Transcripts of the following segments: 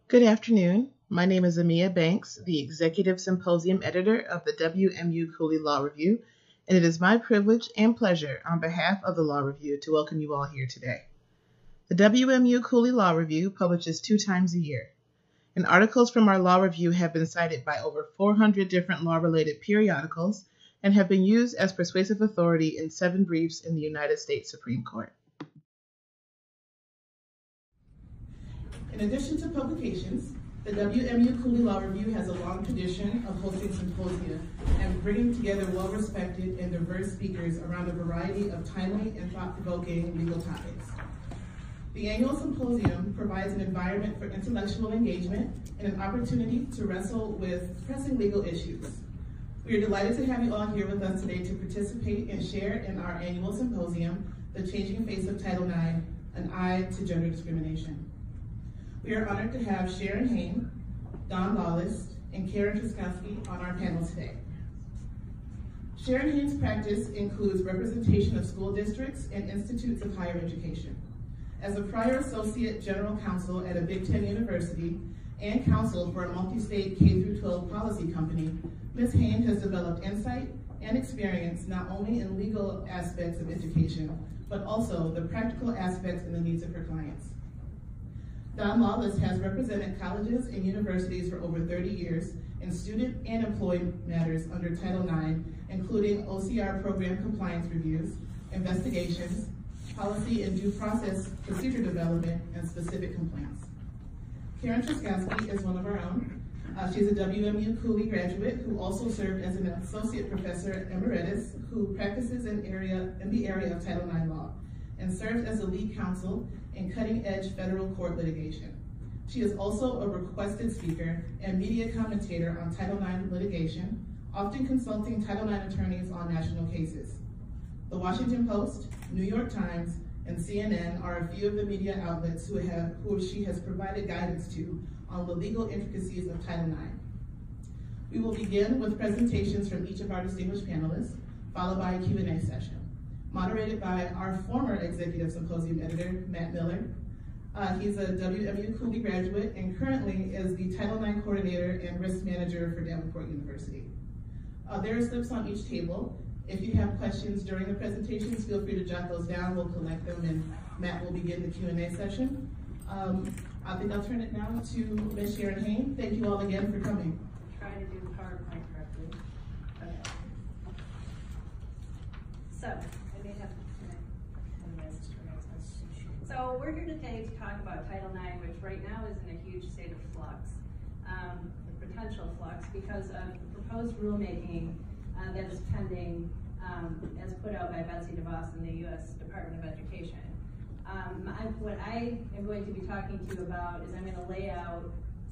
Good afternoon. My name is Amia Banks, the Executive Symposium Editor of the WMU Cooley Law Review, and it is my privilege and pleasure on behalf of the Law Review to welcome you all here today. The WMU Cooley Law Review publishes 2 times a year, and articles from our Law Review have been cited by over 400 different law-related periodicals and have been used as persuasive authority in 7 briefs in the United States Supreme Court. In addition to publications, the WMU Cooley Law Review has a long tradition of hosting symposia and bringing together well-respected and diverse speakers around a variety of timely and thought-provoking legal topics. The annual symposium provides an environment for intellectual engagement and an opportunity to wrestle with pressing legal issues. We are delighted to have you all here with us today to participate and share in our annual symposium, The Changing Face of Title IX, An Eye to Gender Discrimination. We are honored to have Charyn Hain, Lawless, and Truszkowski on our panel today. Charyn Hain's practice includes representation of school districts and institutes of higher education. As a prior Associate General Counsel at a Big Ten university and counsel for a multi-state K-12 policy company, Ms. Hain has developed insight and experience not only in legal aspects of education, but also the practical aspects and the needs of her clients. Lawless has represented colleges and universities for over 30 years in student and employee matters under Title IX, including OCR program compliance reviews, investigations, policy and due process procedure development, and specific complaints. Truszkowski is one of our own. She's a WMU Cooley graduate who also served as an associate professor emeritus who practices in the area of Title IX law and serves as a lead counsel in cutting-edge federal court litigation. She is also a requested speaker and media commentator on Title IX litigation, often consulting Title IX attorneys on national cases. The Washington Post, New York Times, and CNN are a few of the media outlets who she has provided guidance to on the legal intricacies of Title IX. We will begin with presentations from each of our distinguished panelists, followed by a Q&A session, moderated by our former Executive Symposium Editor, Matt Miller. He's a WMU Cooley graduate and currently is the Title IX Coordinator and Risk Manager for Davenport University. There are slips on each table. If you have questions during the presentations, feel free to jot those down. We'll collect them and Matt will begin the Q&A session. I think I'll turn it now to Ms. Charyn Hain. Thank you all again for coming. Try to do the PowerPoint correctly. Okay. So we're here today to talk about Title IX, which right now is in a huge state of flux, the potential flux, because of the proposed rulemaking that is pending as put out by Betsy DeVos in the U.S. Department of Education. What I am going to be talking to you about is I'm going to lay out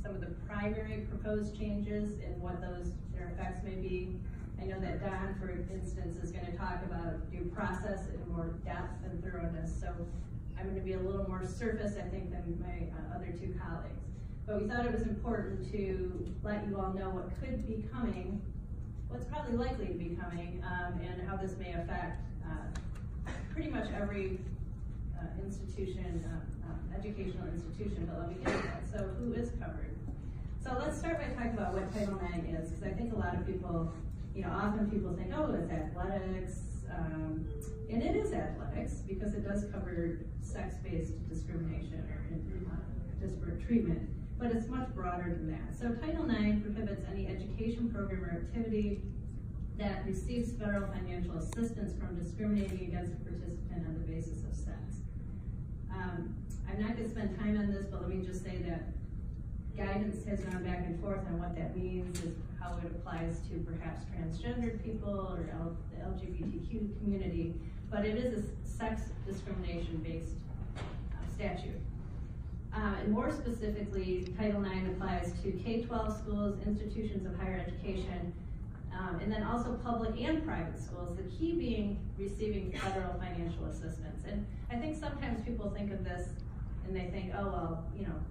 some of the primary proposed changes and what their effects may be. I know that Don, for instance, is going to talk about due process in more depth and thoroughness, so I'm going to be a little more surface, I think, than my other 2 colleagues. But we thought it was important to let you all know what could be coming, what's probably likely to be coming, and how this may affect pretty much every institution, educational institution, but let me get to that. So who is covered? So let's start by talking about what Title IX is, because I think a lot of people, often people think, oh, it's athletics, and it is athletics because it does cover sex-based discrimination or disparate treatment, but it's much broader than that. So Title IX prohibits any education program or activity that receives federal financial assistance from discriminating against a participant on the basis of sex. I'm not going to spend time on this, but let me just say that guidance has gone back and forth on what that means, is how it applies to perhaps transgendered people or the LGBTQ community, but it is a sex discrimination-based statute. And more specifically, Title IX applies to K-12 schools, institutions of higher education, and then also public and private schools, the key being receiving federal financial assistance. And I think sometimes people think of this and they think, oh, well,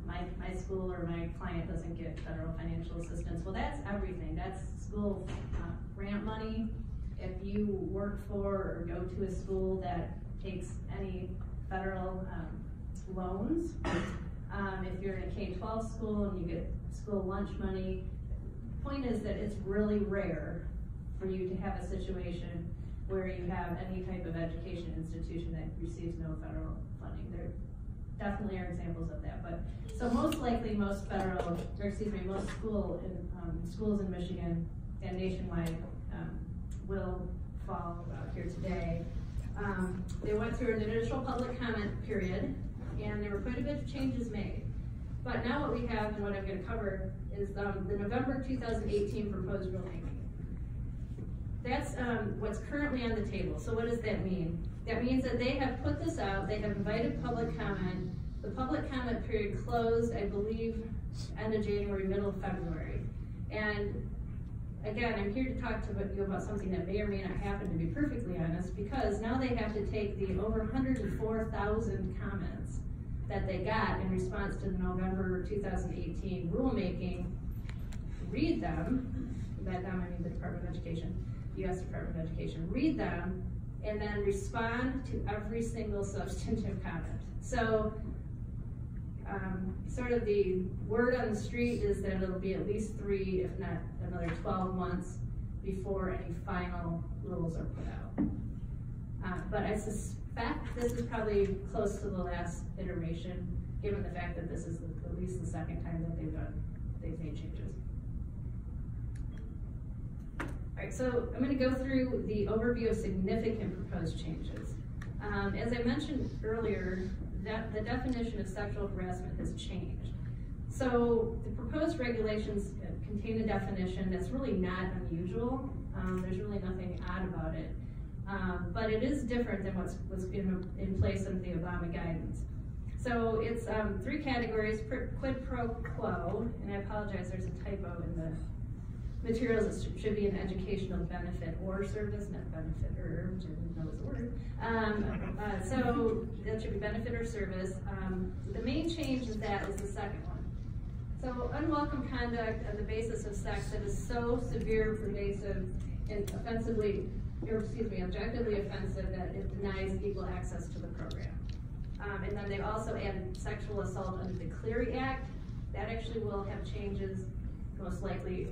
my school or my client doesn't get federal financial assistance. Well, that's everything. That's school grant money. If you work for or go to a school that takes any federal loans, If you're in a K-12 school and you get school lunch money, the point is that it's really rare for you to have a situation where you have any type of education institution that receives no federal funding. There definitely are examples of that, but so most likely most schools in Michigan and nationwide will fall out here today. They went through an initial public comment period, and there were quite a bit of changes made. But now what we have, and what I'm going to cover, is the November 2018 proposed rulemaking. That's what's currently on the table. So what does that mean? That means that they have put this out, they have invited public comment. The public comment period closed, I believe, end of January, middle of February. And again, I'm here to talk to you about something that may or may not happen, to be perfectly honest, because now they have to take the over 104,000 comments that they got in response to the November 2018 rulemaking, read them, by them I mean the Department of Education, U.S. Department of Education, read them, and then respond to every single substantive comment. So, sort of the word on the street is that it'll be at least 3, if not another 12 months before any final rules are put out. But I suspect this is probably close to the last iteration, given the fact that this is at least the second time that they've made changes. All right, so I'm going to go through the overview of significant proposed changes. As I mentioned earlier, the definition of sexual harassment has changed. So the proposed regulations contain a definition that's really not unusual. There's really nothing odd about it. But it is different than what's in place of the Obama guidance. So it's 3 categories: quid pro quo, and I apologize, there's a typo in the materials. It should be an educational benefit or service, not benefit or, which I didn't know was a word. So that should be benefit or service. The main change is the second one. So unwelcome conduct on the basis of sex that is so severe, pervasive, and objectively offensive that it denies equal access to the program. And then they also added sexual assault under the Clery Act. That actually will have changes, most likely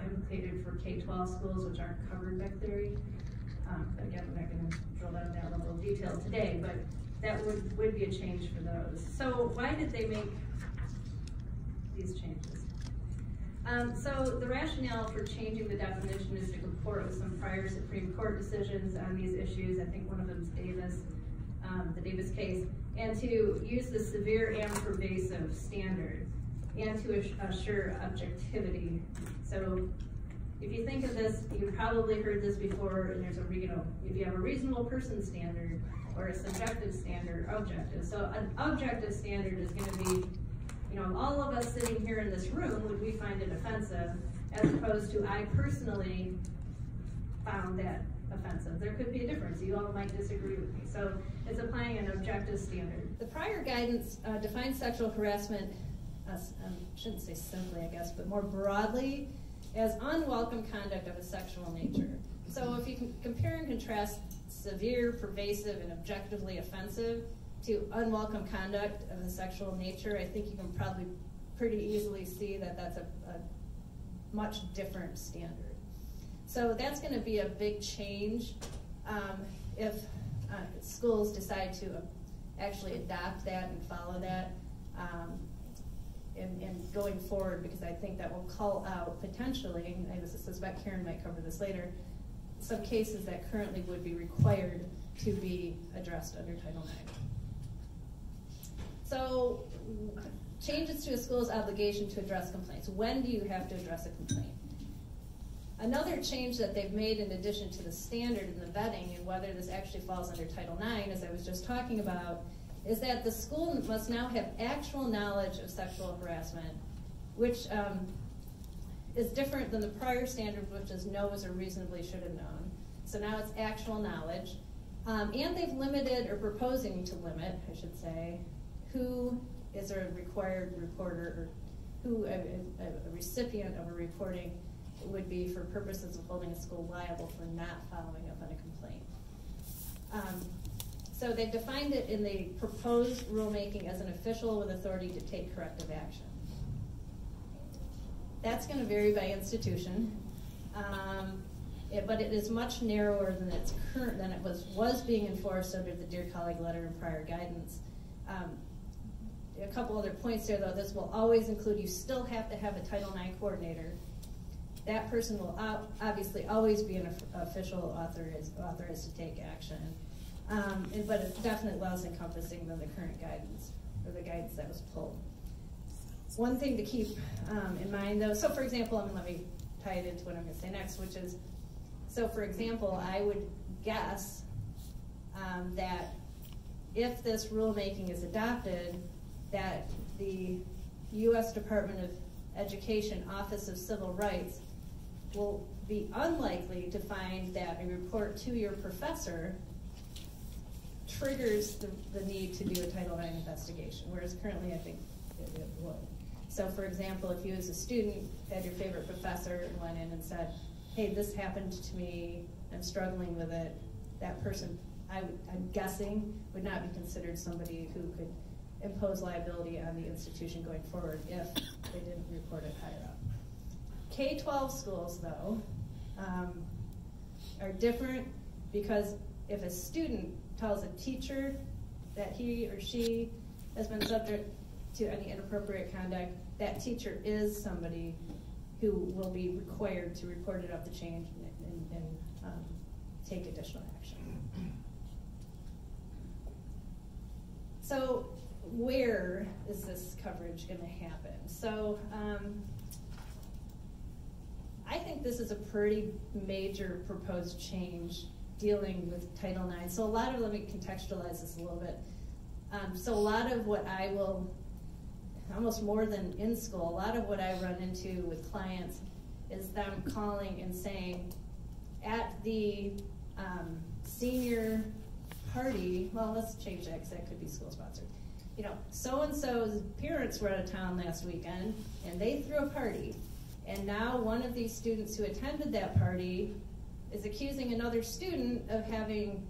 implicated for K-12 schools, which aren't covered by Clery. But again, we're not going to drill down that level of detail today, but that would be a change for those. So why did they make these changes? So the rationale for changing the definition is to comport with some prior Supreme Court decisions on these issues. I think one of them is Davis, the Davis case, and to use the severe and pervasive standard, and to assure objectivity. So if you think of this, you've probably heard this before, and there's if you have a reasonable person standard or a subjective standard, objective. So an objective standard is going to be, all of us sitting here in this room, would we find it offensive, as opposed to I personally found that offensive. There could be a difference. You all might disagree with me. So it's applying an objective standard. The prior guidance defines sexual harassment, I shouldn't say simply, I guess, but more broadly, as unwelcome conduct of a sexual nature. So if you can compare and contrast severe, pervasive, and objectively offensive to unwelcome conduct of a sexual nature, I think you can probably pretty easily see that that's a much different standard. So that's going to be a big change if schools decide to actually adopt that and follow that. And going forward, because I think that will call out potentially, and I suspect Karen might cover this later, some cases that currently would be required to be addressed under Title IX. So, changes to a school's obligation to address complaints. When do you have to address a complaint? Another change that they've made in addition to the standard and the vetting and whether this actually falls under Title IX, as I was just talking about, is that the school must now have actual knowledge of sexual harassment, which is different than the prior standard, which is knows or reasonably should have known. So now it's actual knowledge. And they've limited, or proposing to limit, I should say, who is a required reporter, or who a recipient of a reporting would be for purposes of holding a school liable for not following up on a complaint. So they defined it in the proposed rulemaking as an official with authority to take corrective action. That's going to vary by institution, but it is much narrower than its current than it was being enforced under the Dear Colleague letter and prior guidance. A couple other points there, though. This will always include, you still have to have a Title IX coordinator. That person will obviously always be an official authorized to take action. But it's definitely less encompassing than the current guidance, or the guidance that was pulled. One thing to keep in mind, though, so for example, let me tie it into what I'm going to say next, which is, so for example, I would guess that if this rulemaking is adopted, that the U.S. Department of Education Office of Civil Rights will be unlikely to find that a report to your professor triggers the need to do a Title IX investigation, whereas currently I think it would. So for example, if you as a student had your favorite professor and went in and said, hey, this happened to me, I'm struggling with it, that person, I'm guessing, would not be considered somebody who could impose liability on the institution going forward if they didn't report it higher up. K-12 schools, though, are different because if a student tells a teacher that he or she has been subject to any inappropriate conduct, that teacher is somebody who will be required to report it up the chain and take additional action. So where is this coverage going to happen? So I think this is a pretty major proposed change dealing with Title IX. So let me contextualize this a little bit. So a lot of what I will, almost more than in school, a lot of what I run into with clients is them calling and saying, at the senior party, well, let's change that because that could be school sponsored. You know, so-and-so's parents were out of town last weekend and they threw a party. And now one of these students who attended that party is accusing another student of having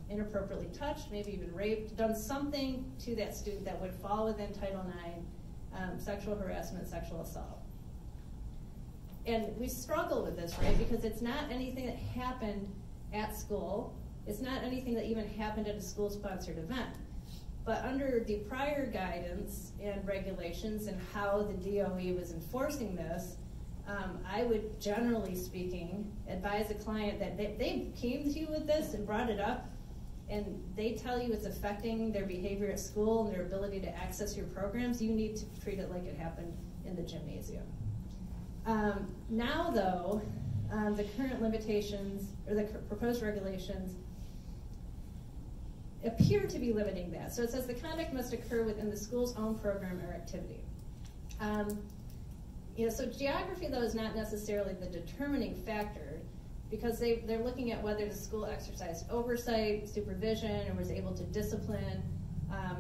inappropriately touched, maybe even raped, done something to that student that would fall within Title IX, sexual harassment, sexual assault. And we struggle with this, right? Because it's not anything that happened at school. It's not anything that even happened at a school-sponsored event. But under the prior guidance and regulations and how the DOE was enforcing this, I would, generally speaking, advise a client that they came to you with this and brought it up, and they tell you it's affecting their behavior at school and their ability to access your programs, you need to treat it like it happened in the gymnasium. Now, though, the current limitations, or the proposed regulations, appear to be limiting that. So it says the conduct must occur within the school's own program or activity. So geography, though, is not necessarily the determining factor, because they're looking at whether the school exercised oversight, supervision, or was able to discipline.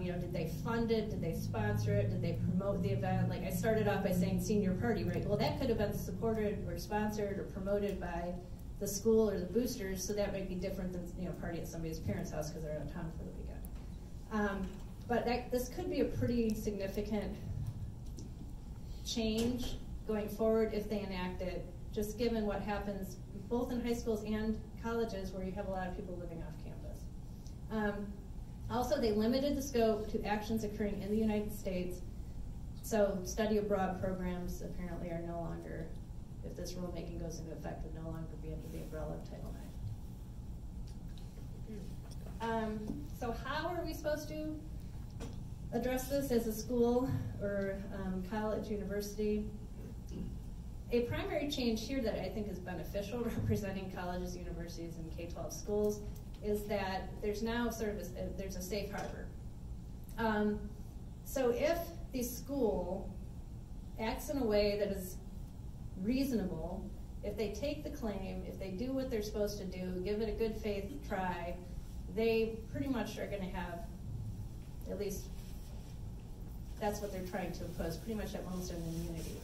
Did they fund it? Did they sponsor it? Did they promote the event? Like I started off by saying senior party, right? Well, that could have been supported or sponsored or promoted by the school or the boosters, so that might be different than party at somebody's parents' house because they're out of town for the weekend. But this could be a pretty significant change going forward if they enact it, just given what happens both in high schools and colleges where you have a lot of people living off campus. Also, they limited the scope to actions occurring in the United States, so study abroad programs apparently are no longer, if this rulemaking goes into effect, would no longer be under the umbrella of Title IX. So how are we supposed to address this as a school or college, university? A primary change here that I think is beneficial representing colleges, universities, and K-12 schools is that there's now there's a safe harbor. So if the school acts in a way that is reasonable, if they take the claim, if they do what they're supposed to do, give it a good faith try, they pretty much are going to have, at least that's what they're trying to impose, pretty much at most an immunity.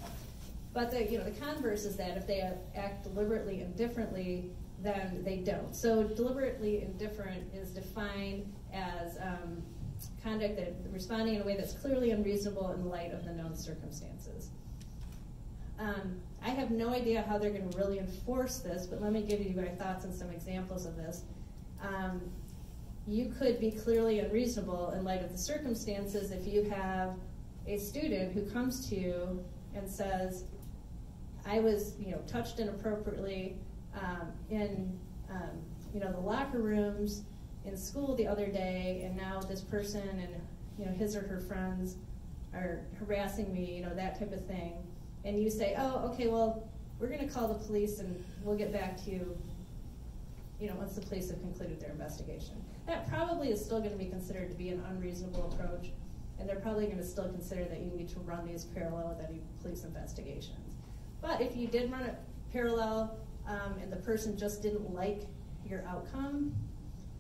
But the converse is that if they act deliberately indifferently, then they don't. So deliberately indifferent is defined as conduct that responding in a way that's clearly unreasonable in light of the known circumstances. I have no idea how they're going to really enforce this, but let me give you my thoughts and some examples of this. You could be clearly unreasonable in light of the circumstances if you have a student who comes to you and says, I was touched inappropriately in the locker rooms in school the other day, and now this person and his or her friends are harassing me, that type of thing. And you say, oh, okay, well, we're going to call the police and we'll get back to you, once the police have concluded their investigation. That probably is still going to be considered to be an unreasonable approach, and they're probably going to still consider that you need to run these parallel with any police investigations. But if you did run it parallel and the person just didn't like your outcome,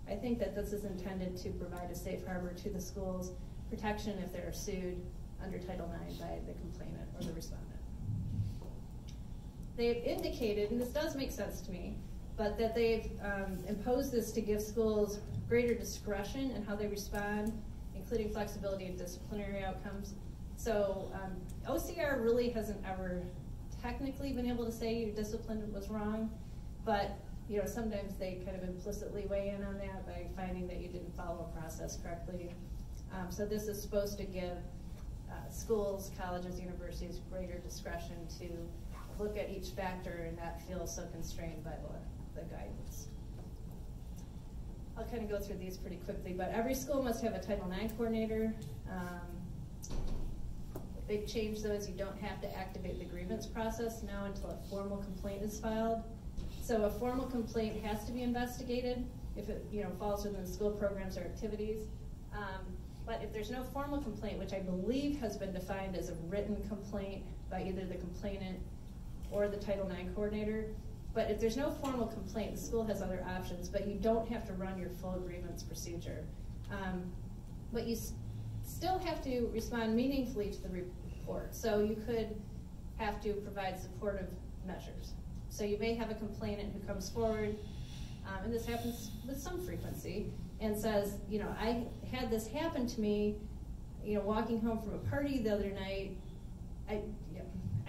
I think that this is intended to provide a safe harbor to the schools, protection if they're sued under Title IX by the complainant or the respondent. They've indicated, and this does make sense to me, but that they've imposed this to give schools greater discretion in how they respond, including flexibility of disciplinary outcomes. So OCR really hasn't ever technically been able to say your discipline was wrong, but sometimes they kind of implicitly weigh in on that by finding that you didn't follow a process correctly. So this is supposed to give schools, colleges, universities greater discretion to look at each factor and not feel so constrained by the guidance. I'll kind of go through these pretty quickly, but every school must have a Title IX coordinator. The big change, though, is you don't have to activate the grievance process now until a formal complaint is filed. So a formal complaint has to be investigated if it falls within the school programs or activities. But if there's no formal complaint, which I believe has been defined as a written complaint by either the complainant or the Title IX coordinator, but if there's no formal complaint, the school has other options, but you don't have to run your full grievance procedure. But you still have to respond meaningfully to the report. So you could have to provide supportive measures. So you may have a complainant who comes forward, and this happens with some frequency, and says, I had this happen to me, walking home from a party the other night.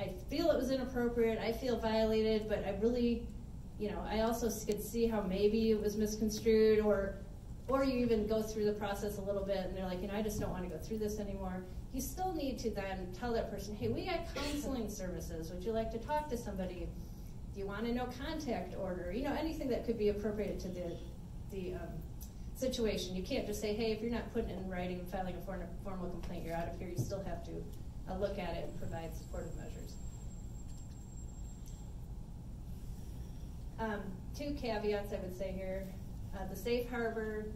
I feel it was inappropriate, I feel violated, but I really, I also could see how maybe it was misconstrued, or you even go through the process a little bit and they're like, I just don't want to go through this anymore. You still need to then tell that person, hey, we got counseling services. Would you like to talk to somebody? Do you want to know contact order? Anything that could be appropriate to the situation. You can't just say, hey, if you're not putting it in writing and filing a formal complaint, you're out of here. You still have to look at it and provide supportive measures. Two caveats I would say here. The safe harbor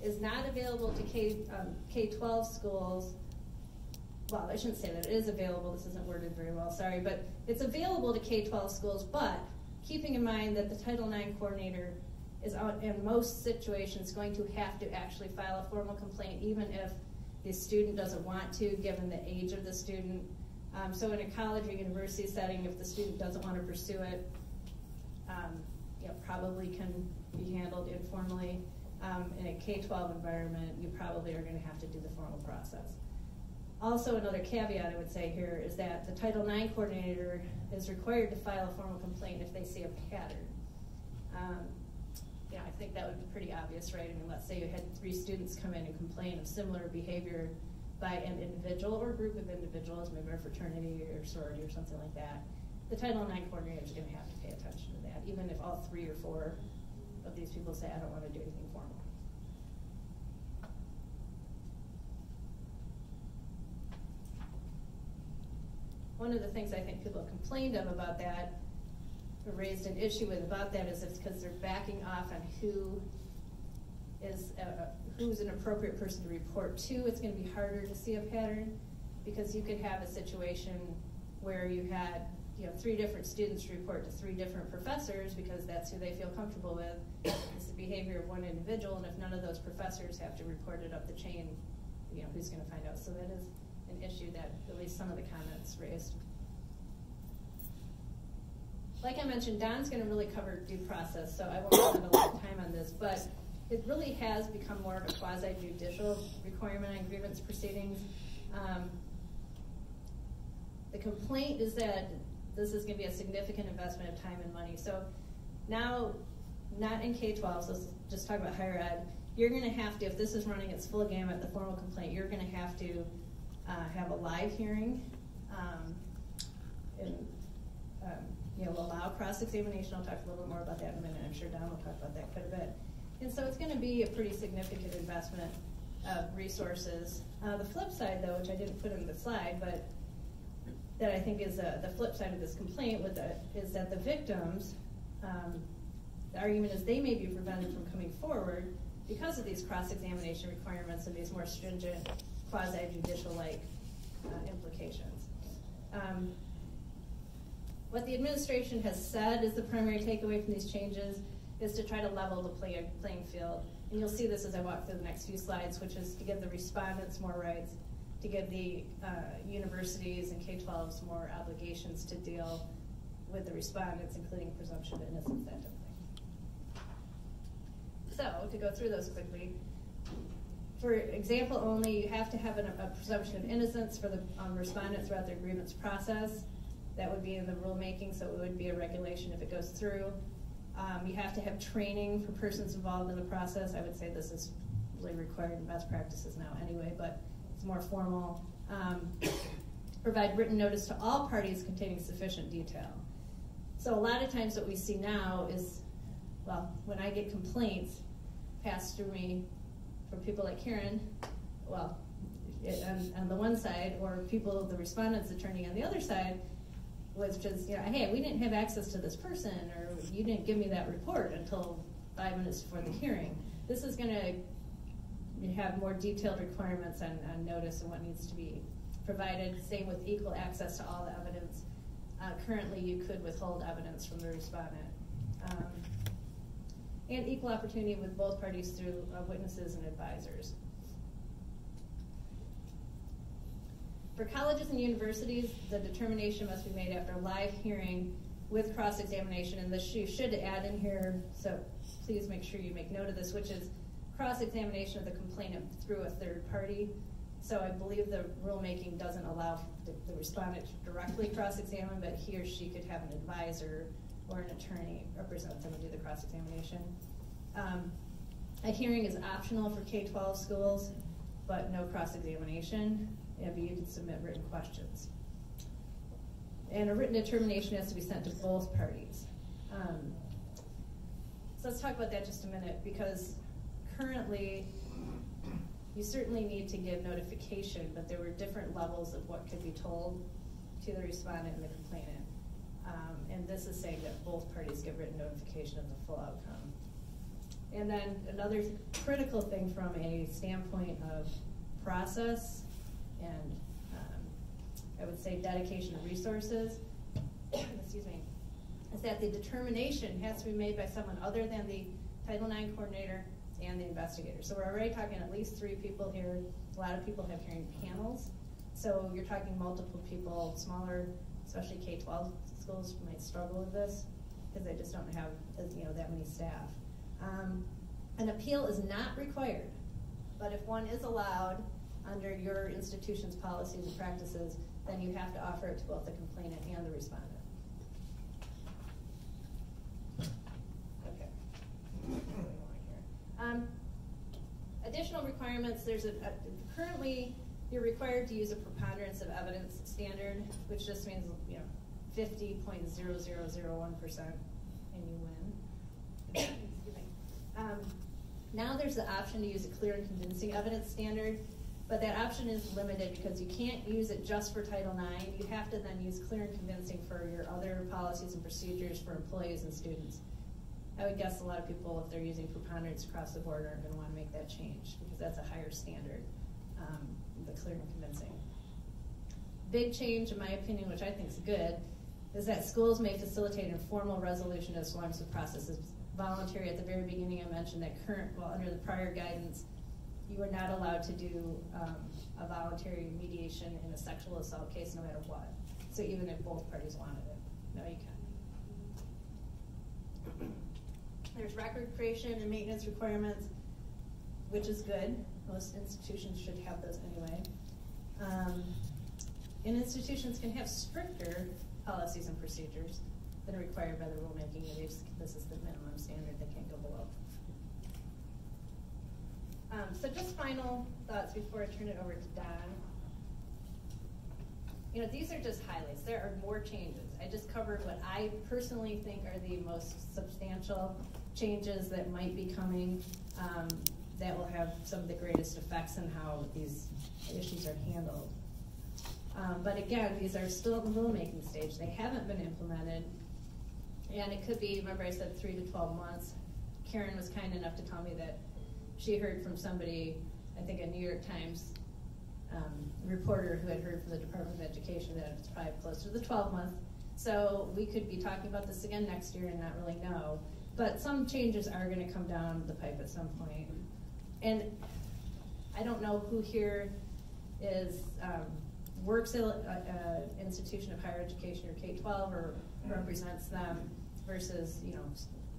is not available to K-12 schools. Well, I shouldn't say that. It is available. This isn't worded very well, sorry. But it's available to K-12 schools, but keeping in mind that the Title IX coordinator is in most situations going to have to actually file a formal complaint, even if the student doesn't want to, given the age of the student. So in a college or university setting, if the student doesn't want to pursue it, probably can be handled informally. In a K-12 environment, you probably are going to have to do the formal process. Also, another caveat I would say here is that the Title IX coordinator is required to file a formal complaint if they see a pattern. I think that would be pretty obvious, right? I mean, let's say you had 3 students come in and complain of similar behavior by an individual or group of individuals, maybe a fraternity or sorority or something like that. The Title IX coordinator is going to have to pay attention to that, even if all 3 or 4 of these people say, I don't want to do anything formal. One of the things I think people have complained of about that, or raised an issue with about that, is it's because they're backing off on who's an appropriate person to report to. It's going to be harder to see a pattern, because you could have a situation where you had 3 different students report to 3 different professors because that's who they feel comfortable with. It's the behavior of one individual, and if none of those professors have to report it up the chain, who's going to find out? So that is an issue that at least some of the comments raised. like I mentioned, Don's going to really cover due process, so I won't spend a lot of time on this, but it really has become more of a quasi-judicial requirement on grievance proceedings. The complaint is that this is going to be a significant investment of time and money. So now, not in K-12, so let's just talk about higher ed, you're going to have to, if this is running its full gamut, the formal complaint, you're going to have a live hearing, and allow cross-examination. I'll talk a little bit more about that in a minute. I'm sure Don will talk about that quite a bit. And so it's going to be a pretty significant investment of resources. The flip side, though, which I didn't put in the slide, but that I think is the flip side of this complaint is that the victims, the argument is they may be prevented from coming forward because of these cross-examination requirements and these more stringent quasi-judicial-like implications. What the administration has said is the primary takeaway from these changes is to try to level the playing field. And you'll see this as I walk through the next few slides, which is to give the respondents more rights, to give the universities and K-12s more obligations to deal with the respondents, including presumption of innocence, that type of thing. So, to go through those quickly, for example only, you have to have a presumption of innocence for the respondents throughout their grievance process. That would be in the rulemaking, so it would be a regulation if it goes through. You have to have training for persons involved in the process. I would say this is really required in best practices now anyway, but it's more formal. Provide written notice to all parties containing sufficient detail. So a lot of times what we see now is, well, when I get complaints passed through me from people like Charyn, well, on the one side, or people, the respondent's attorney on the other side, was just, hey, we didn't have access to this person, or you didn't give me that report until 5 minutes before the hearing. This is going to have more detailed requirements on notice and what needs to be provided. Same with equal access to all the evidence. Currently, you could withhold evidence from the respondent. And equal opportunity with both parties through witnesses and advisors. For colleges and universities, the determination must be made after a live hearing with cross-examination, and this you should add in here, so please make sure you make note of this, which is cross-examination of the complainant through a third party. So I believe the rulemaking doesn't allow the respondent to directly cross-examine, but he or she could have an advisor or an attorney represent them and do the cross-examination. A hearing is optional for K-12 schools, but no cross-examination. But you can submit written questions. And a written determination has to be sent to both parties. So let's talk about that just a minute, because currently you certainly need to give notification, but there were different levels of what could be told to the respondent and the complainant. And this is saying that both parties get written notification of the full outcome. And then another critical thing from a standpoint of process and I would say dedication of resources, excuse me, is that the determination has to be made by someone other than the Title IX coordinator and the investigator. So we're already talking at least 3 people here. A lot of people have hearing panels. So you're talking multiple people, smaller, especially K-12 schools might struggle with this because they just don't have that many staff. An appeal is not required, but if one is allowed under your institution's policies and practices, then you have to offer it to both the complainant and the respondent. Okay. Additional requirements, currently you're required to use a preponderance of evidence standard, which just means 50.0001% and you win. Excuse me. Now there's the option to use a clear and convincing evidence standard, but that option is limited because you can't use it just for Title IX. You have to then use clear and convincing for your other policies and procedures for employees and students. I would guess a lot of people, if they're using preponderance across the board, aren't going to want to make that change because that's a higher standard, the clear and convincing. Big change, in my opinion, which I think is good, is that schools may facilitate informal resolution as long as the process is voluntary. At the very beginning, I mentioned that under the prior guidance, you were not allowed to do a voluntary mediation in a sexual assault case no matter what. So even if both parties wanted it, no, you can. There's record creation and maintenance requirements, which is good. Most institutions should have those anyway. And institutions can have stricter policies and procedures that are required by the rulemaking. This is the minimum standard, they can't go below. So just final thoughts before I turn it over to Don. You know, these are just highlights. There are more changes. I just covered what I personally think are the most substantial changes that might be coming that will have some of the greatest effects on how these issues are handled. But again, these are still in the rulemaking stage. They haven't been implemented. And it could be, remember I said 3 to 12 months. Karen was kind enough to tell me that she heard from somebody, I think a New York Times reporter who had heard from the Department of Education that it's probably close to the 12-month. So we could be talking about this again next year and not really know. But some changes are going to come down the pipe at some point. And I don't know who here is works at an institution of higher education or K-12 or represents them versus, you know,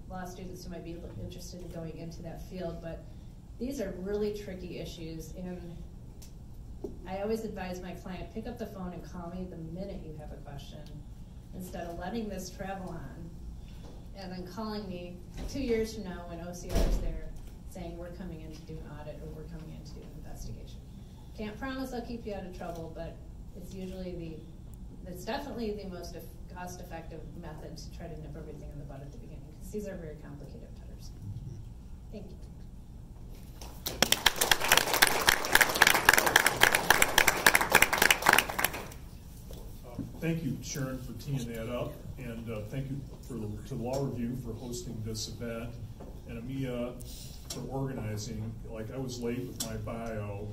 law students who might be interested in going into that field. But these are really tricky issues, and I always advise my client, pick up the phone and call me the minute you have a question, instead of letting this travel on and then calling me 2 years from now when OCR is there saying we're coming in to do an audit or we're coming in to do an investigation. Can't promise I'll keep you out of trouble, but it's usually it's definitely the most cost-effective method to try to nip everything in the bud at the beginning, because these are very complicated matters. Thank you. Thank you, Charyn, for teeing that up, and thank you to the Law Review for hosting this event, and Amia for organizing. Like, I was late with my bio,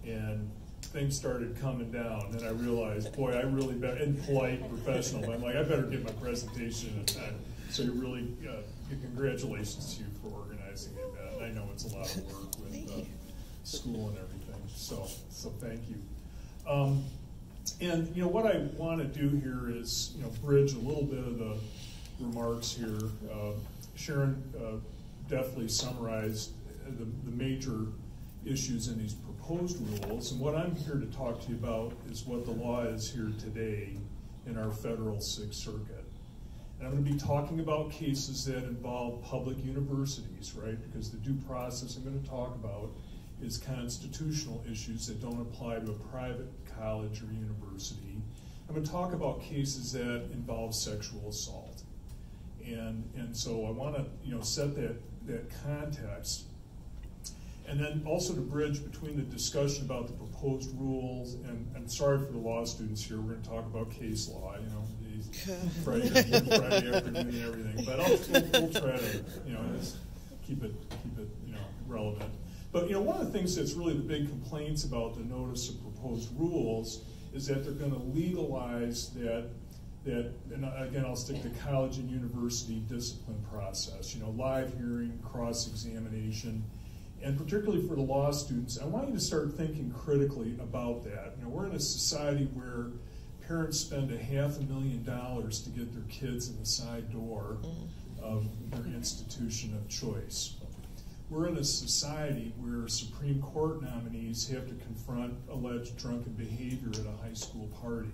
and things started coming down, and I realized, boy, I really better, and polite, professional, but I'm like, I better get my presentation in time. So you really, congratulations to you for organizing the event. I know it's a lot of work with school and everything, so thank you. And you know what I want to do here is bridge a little bit of the remarks here. Charyn definitely summarized the major issues in these proposed rules, and what I'm here to talk to you about is what the law is here today in our federal Sixth Circuit. And I'm going to be talking about cases that involve public universities, right? Because the due process I'm going to talk about is constitutional issues that don't apply to a private college or university. I'm going to talk about cases that involve sexual assault. And so I want to set that context. And then also to bridge between the discussion about the proposed rules, and I'm sorry for the law students here, we're going to talk about case law, Friday afternoon and everything, but we'll try to just keep it relevant. But one of the things that's really the big complaints about the notice of proposed rules is that they're going to legalize that, and again I'll stick to college and university discipline process, live hearing, cross-examination, and particularly for the law students, I want you to start thinking critically about that. We're in a society where parents spend $500,000 to get their kids in the side door of their institution of choice. We're in a society where Supreme Court nominees have to confront alleged drunken behavior at a high school party.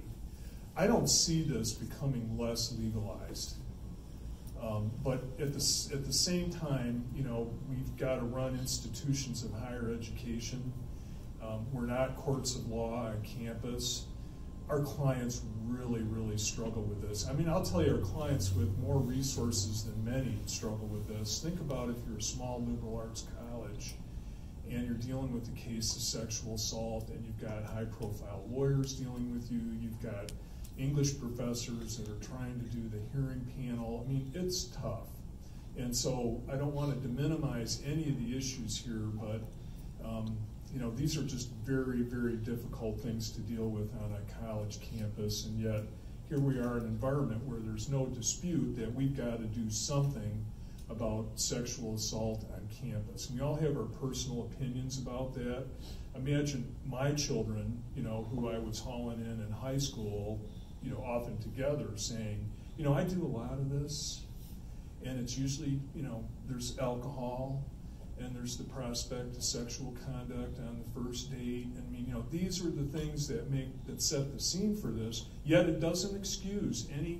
I don't see this becoming less legalized. But at the same time, we've got to run institutions of higher education. We're not courts of law on campus. Our clients really, really struggle with this. I mean, I'll tell you, our clients with more resources than many struggle with this. Think about if you're a small liberal arts college and you're dealing with the case of sexual assault, and you've got high-profile lawyers dealing with you, you've got English professors that are trying to do the hearing panel. I mean, it's tough. And so I don't want to minimize any of the issues here, but these are just very, very difficult things to deal with on a college campus, and yet here we are in an environment where there's no dispute that we've got to do something about sexual assault on campus. We all have our personal opinions about that. Imagine my children, who I was hauling in high school, often together saying, I do a lot of this, and and it's usually, you know, there's alcohol, and there's the prospect of sexual conduct on the first date. I mean, you know, these are the things that set the scene for this, yet it doesn't excuse any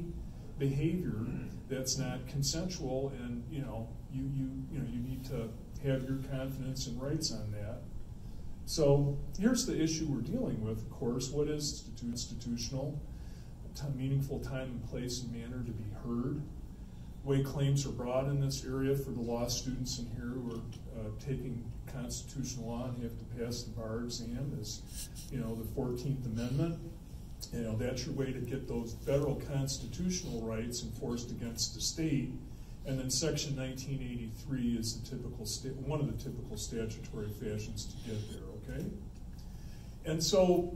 behavior that's not consensual, and, you know, you need to have your confidence and rights on that. So here's the issue we're dealing with, of course. What is institutional? Meaningful time and place and manner to be heard. Way claims are brought in this area for the law students in here who are taking constitutional law and have to pass the bar exam is, you know, the 14th Amendment. You know, that's your way to get those federal constitutional rights enforced against the state. And then Section 1983 is the typical one of the typical statutory fashions to get there, okay? And so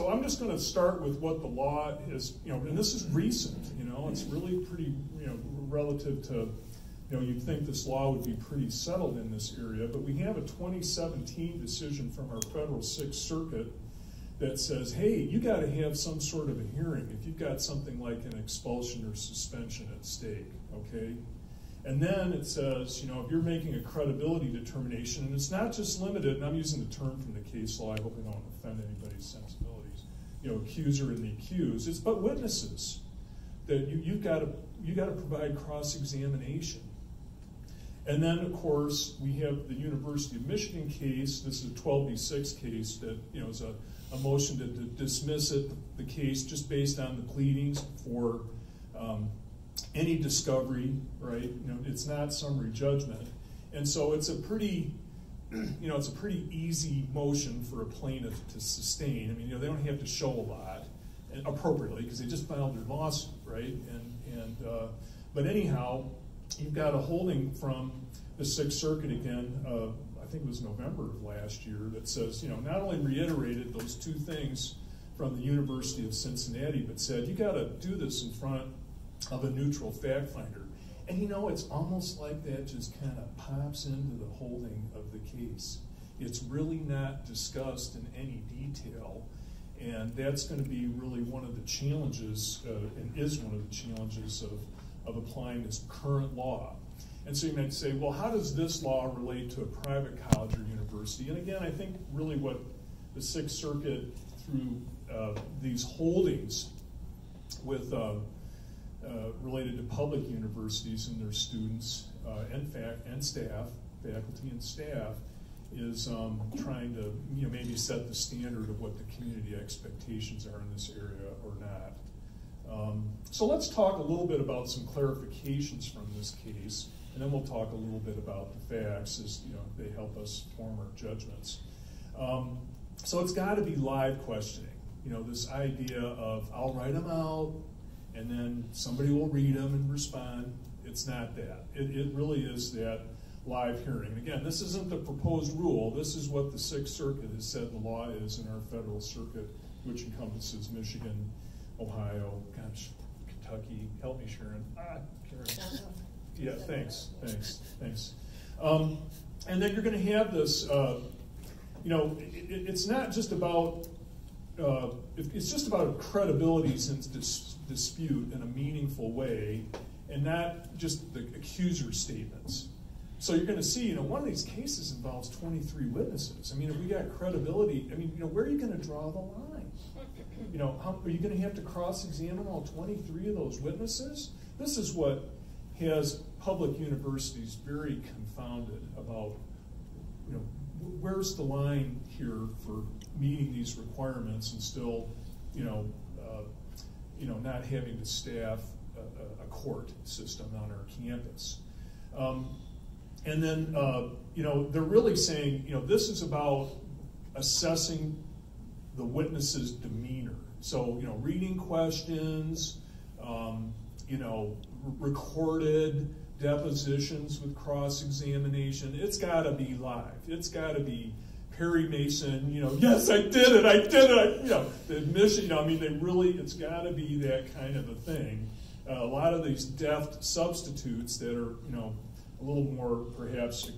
I'm just going to start with what the law is, you know, and this is recent, you know, it's really pretty, you know, relative to, you know, you'd think this law would be pretty settled in this area, but we have a 2017 decision from our federal Sixth Circuit that says, hey, you got to have some sort of a hearing if you've got something like an expulsion or suspension at stake, okay? And then it says, you know, if you're making a credibility determination, and it's not just limited, and I'm using the term from the case law, I hope I don't offend anybody's sensibilities, you know, accuser and the accused, it's but witnesses that you've got to provide cross-examination. And then, of course, we have the University of Michigan case. This is a 12b6 case that, you know, is a motion to dismiss the case just based on the pleadings for any discovery, right? You know, it's not summary judgment. And so it's a pretty, you know, it's a pretty easy motion for a plaintiff to sustain. I mean, you know, they don't have to show a lot, and appropriately, because they just filed their lawsuit, right? But anyhow, you've got a holding from the Sixth Circuit again, I think it was November of last year, that says, you know, not only reiterated those two things from the University of Cincinnati, but said, you got to do this in front of a neutral fact finder. And you know, it's almost like that just kind of pops into the holding of the case. It's really not discussed in any detail, and that's going to be really one of the challenges, and is one of the challenges of applying this current law. And so you might say, well, how does this law relate to a private college or university? And again, I think really what the Sixth Circuit, through these holdings with related to public universities and their students and staff, faculty and staff, is trying to, you know, maybe set the standard of what the community expectations are in this area or not. So let's talk a little bit about some clarifications from this case, and then we'll talk a little bit about the facts as, you know, they help us form our judgments. So it's got to be live questioning. You know, this idea of I'll write them out and then somebody will read them and respond. It's not that. It really is that live hearing. Again, this isn't the proposed rule. This is what the Sixth Circuit has said the law is in our federal circuit, which encompasses Michigan, Ohio, gosh, Kentucky. Help me, Sharon. Karen. Yeah, thanks. And then you're going to have this, you know, it's not just about, it's just about credibilities in dispute in a meaningful way, and not just the accuser statements. So you're going to see, you know, one of these cases involves 23 witnesses. I mean, if we got credibility, I mean, you know, where are you going to draw the line? You know, how, are you going to have to cross-examine all 23 of those witnesses? This is what has public universities very confounded about, you know, where's the line here for meeting these requirements and still, you know, not having to staff a court system on our campus. And then, you know, they're really saying, you know, this is about assessing the witness's demeanor. So, you know, reading questions, you know, recorded depositions with cross-examination. It's got to be live. It's got to be Perry Mason, you know, yes, I did it, you know, the admission, you know, I mean, they really, it's got to be that kind of a thing. A lot of these deft substitutes that are, you know, a little more perhaps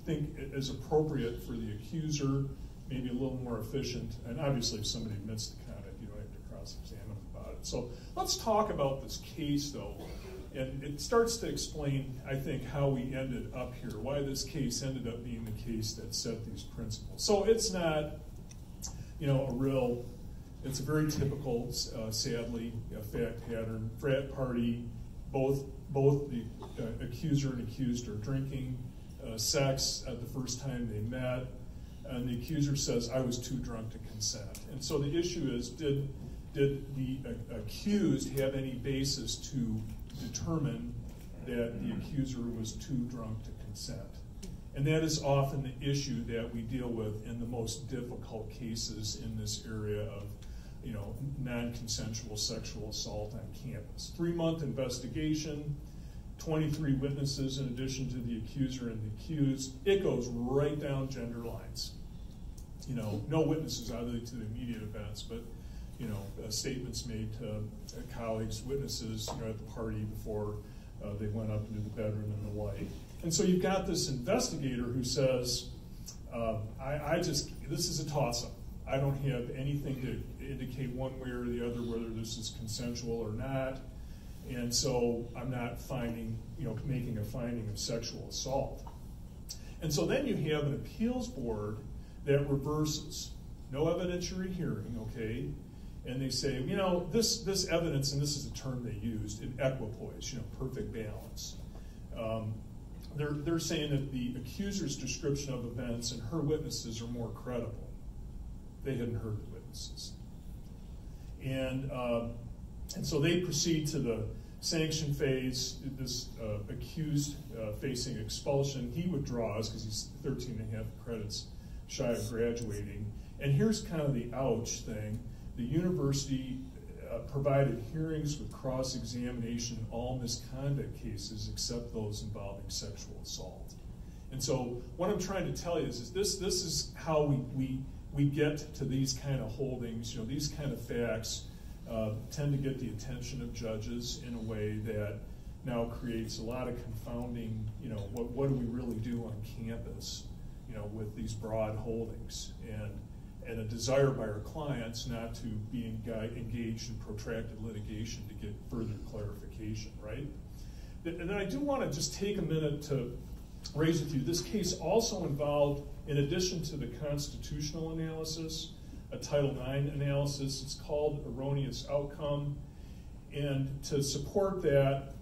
think is appropriate for the accuser, maybe a little more efficient, and obviously if somebody admits the conduct, you don't have to cross-examine about it. So let's talk about this case, though, And it starts to explain, I think, how we ended up here, why this case ended up being the case that set these principles. So it's not, you know, it's a very typical, sadly, fact pattern. Frat party, both the accuser and accused are drinking, sex at the first time they met, and the accuser says, I was too drunk to consent. And so the issue is, did the accused have any basis to determine that the accuser was too drunk to consent? And that is often the issue that we deal with in the most difficult cases in this area of, you know, non-consensual sexual assault on campus. 3-month investigation, 23 witnesses in addition to the accuser and the accused. It goes right down gender lines. You know, no witnesses other to the immediate events, but, you know, statements made to colleagues, witnesses, you know, at the party before they went up into the bedroom and the like. And so you've got this investigator who says, this is a toss-up. I don't have anything to indicate one way or the other whether this is consensual or not, and so I'm not making a finding of sexual assault. And so then you have an appeals board that reverses. No evidentiary hearing, okay? And they say, you know, this evidence, and this is a term they used, in equipoise, you know, perfect balance. They're saying that the accuser's description of events and her witnesses are more credible. They hadn't heard the witnesses. And so they proceed to the sanction phase. This accused facing expulsion, he withdraws because he's 13 and a half credits shy of graduating. And here's kind of the ouch thing. The university provided hearings with cross-examination in all misconduct cases except those involving sexual assault. And so what I'm trying to tell you is this is how we get to these kind of holdings. You know, these kind of facts tend to get the attention of judges in a way that now creates a lot of confounding, you know, what do we really do on campus, you know, with these broad holdings, and a desire by our clients not to be engaged in protracted litigation to get further clarification, right? And then I do want to just take a minute to raise with you, this case also involved, in addition to the constitutional analysis, a Title IX analysis. It's called erroneous outcome. And to support that,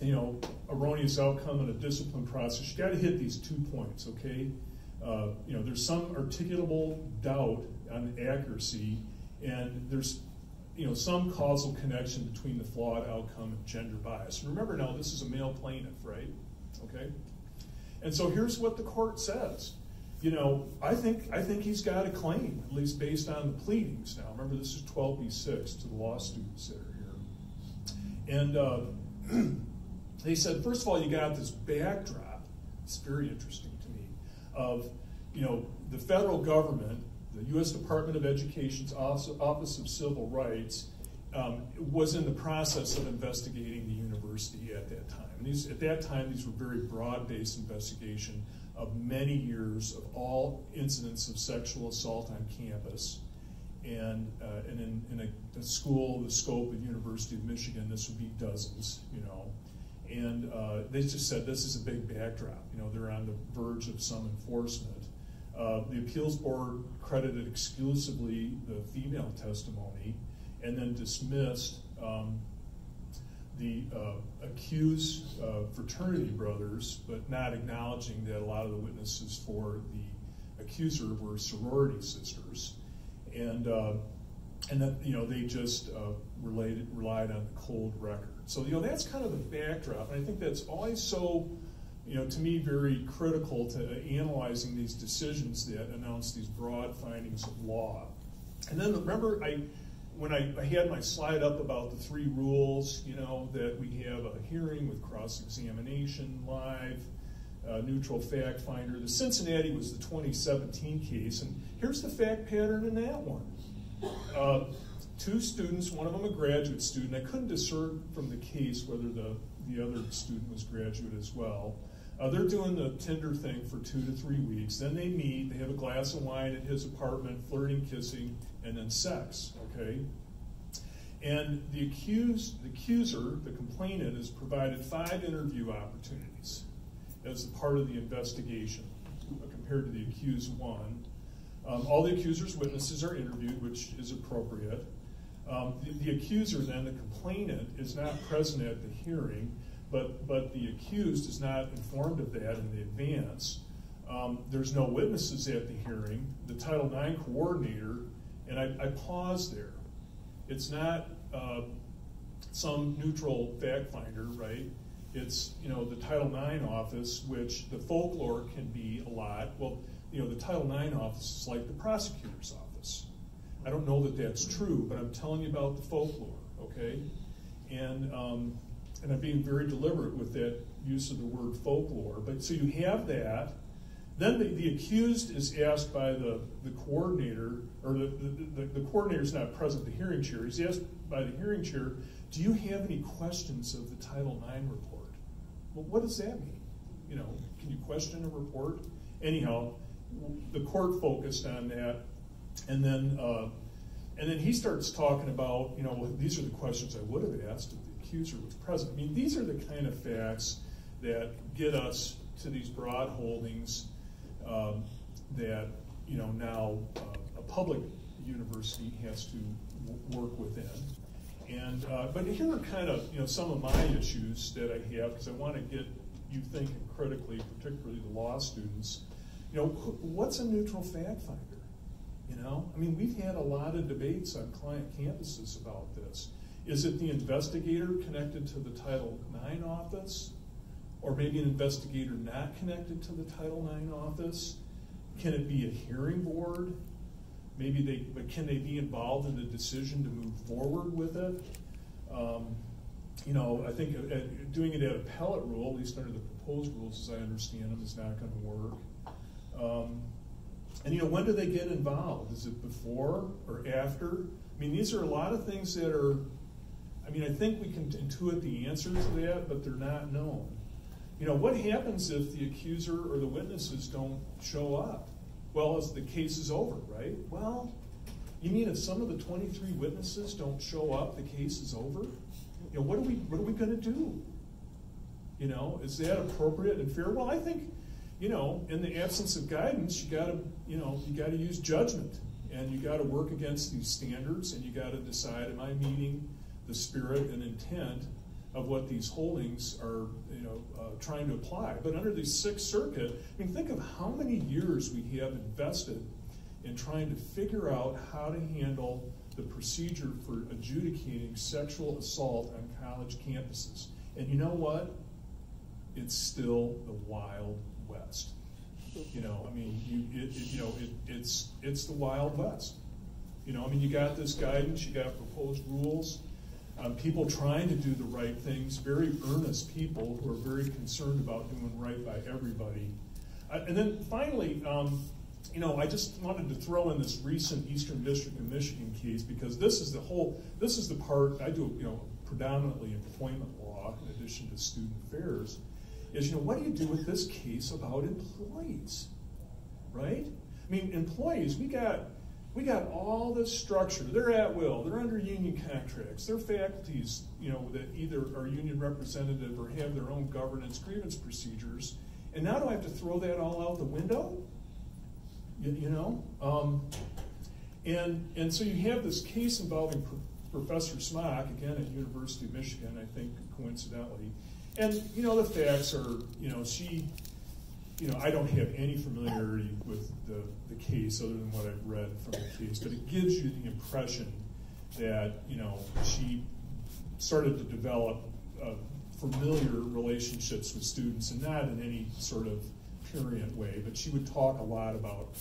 you know, erroneous outcome in a discipline process, you got to hit these 2 points, okay? You know, there's some articulable doubt on accuracy, and there's, you know, some causal connection between the flawed outcome and gender bias. Remember now, this is a male plaintiff, right? Okay? And so here's what the court says. You know, I think he's got a claim, at least based on the pleadings now. Remember, this is 12b-6 to the law students that are here. And they said, first of all, you got this backdrop. It's very interesting to me, of, you know, the federal government, the U.S. Department of Education's Office of Civil Rights, was in the process of investigating the university at that time. And at that time, these were very broad-based investigation of many years of all incidents of sexual assault on campus. And in a school the scope of University of Michigan, this would be dozens, you know. And they just said this is a big backdrop. You know, they're on the verge of some enforcement. The appeals board credited exclusively the female testimony and then dismissed the accused fraternity brothers, but not acknowledging that a lot of the witnesses for the accuser were sorority sisters. And that, you know, they just relied on the cold record. So, you know, that's kind of the backdrop. And I think that's always so, you know, to me, very critical to analyzing these decisions that announce these broad findings of law. And then remember, when I had my slide up about the 3 rules, you know, that we have a hearing with cross-examination, live, neutral fact finder. The Cincinnati was the 2017 case, and here's the fact pattern in that one. 2 students, one of them a graduate student. I couldn't discern from the case whether the other student was graduate as well. They're doing the Tinder thing for 2 to 3 weeks. Then they meet, they have a glass of wine at his apartment, flirting, kissing, and then sex, okay? And the accuser, the complainant, is provided 5 interview opportunities as a part of the investigation compared to the accused 1. All the accuser's witnesses are interviewed, which is appropriate. The accuser, then, the complainant, is not present at the hearing, but the accused is not informed of that in advance. There's no witnesses at the hearing. The Title IX coordinator, and I pause there. It's not some neutral fact finder, right? It's, the Title IX office, which the folklore can be a lot. Well, the Title IX office is like the prosecutor's office. I don't know that that's true, but I'm telling you about the folklore, okay? And I'm being very deliberate with that use of the word folklore. But so you have that. Then the accused is asked by the coordinator, or the coordinator's not present at the hearing chair. He's asked by the hearing chair, do you have any questions of the Title IX report? Well, what does that mean? Can you question a report? Anyhow, the court focused on that, and then he starts talking about, well, these are the questions I would have asked if the accuser was present. I mean, these are the kind of facts that get us to these broad holdings that now a public university has to work within. And but here are kind of some of my issues that I have, because I want to get you thinking critically, particularly the law students. What's a neutral fact finder? I mean, we've had a lot of debates on client campuses about this. Is it the investigator connected to the Title IX office? Or maybe an investigator not connected to the Title IX office? Can it be a hearing board? But can they be involved in the decision to move forward with it? I think doing it at appellate rule, at least under the proposed rules as I understand them, is not going to work. And when do they get involved? Is it before or after? I mean, these are a lot of things that are, I think we can intuit the answer to that, but they're not known. What happens if the accuser or the witnesses don't show up? Well, the case is over, right? Well, you mean if some of the 23 witnesses don't show up, the case is over? What are we going to do? Is that appropriate and fair? Well, I think, in the absence of guidance, you got to use judgment, and you got to work against these standards, and you got to decide, am I meeting the spirit and intent of what these holdings are, trying to apply? But under the Sixth Circuit, think of how many years we have invested in trying to figure out how to handle the procedure for adjudicating sexual assault on college campuses. And you know what? It's still the Wild West. It's the Wild West. You got this guidance, you got proposed rules. People trying to do the right things, very earnest people who are very concerned about doing right by everybody. And then finally, I just wanted to throw in this recent Eastern District of Michigan case, because this is the part, I do predominantly employment law in addition to student affairs, is what do you do with this case about employees, right? Employees, we got all this structure. They're at will. They're under union contracts. They're faculties, that either are union representative or have their own governance grievance procedures. And now do I have to throw that all out the window? And so you have this case involving Professor Smock, again at University of Michigan, I think coincidentally. And the facts are, I don't have any familiarity with the case other than what I've read from the case, but it gives you the impression that, she started to develop familiar relationships with students, and not in any sort of prurient way, but she would talk a lot about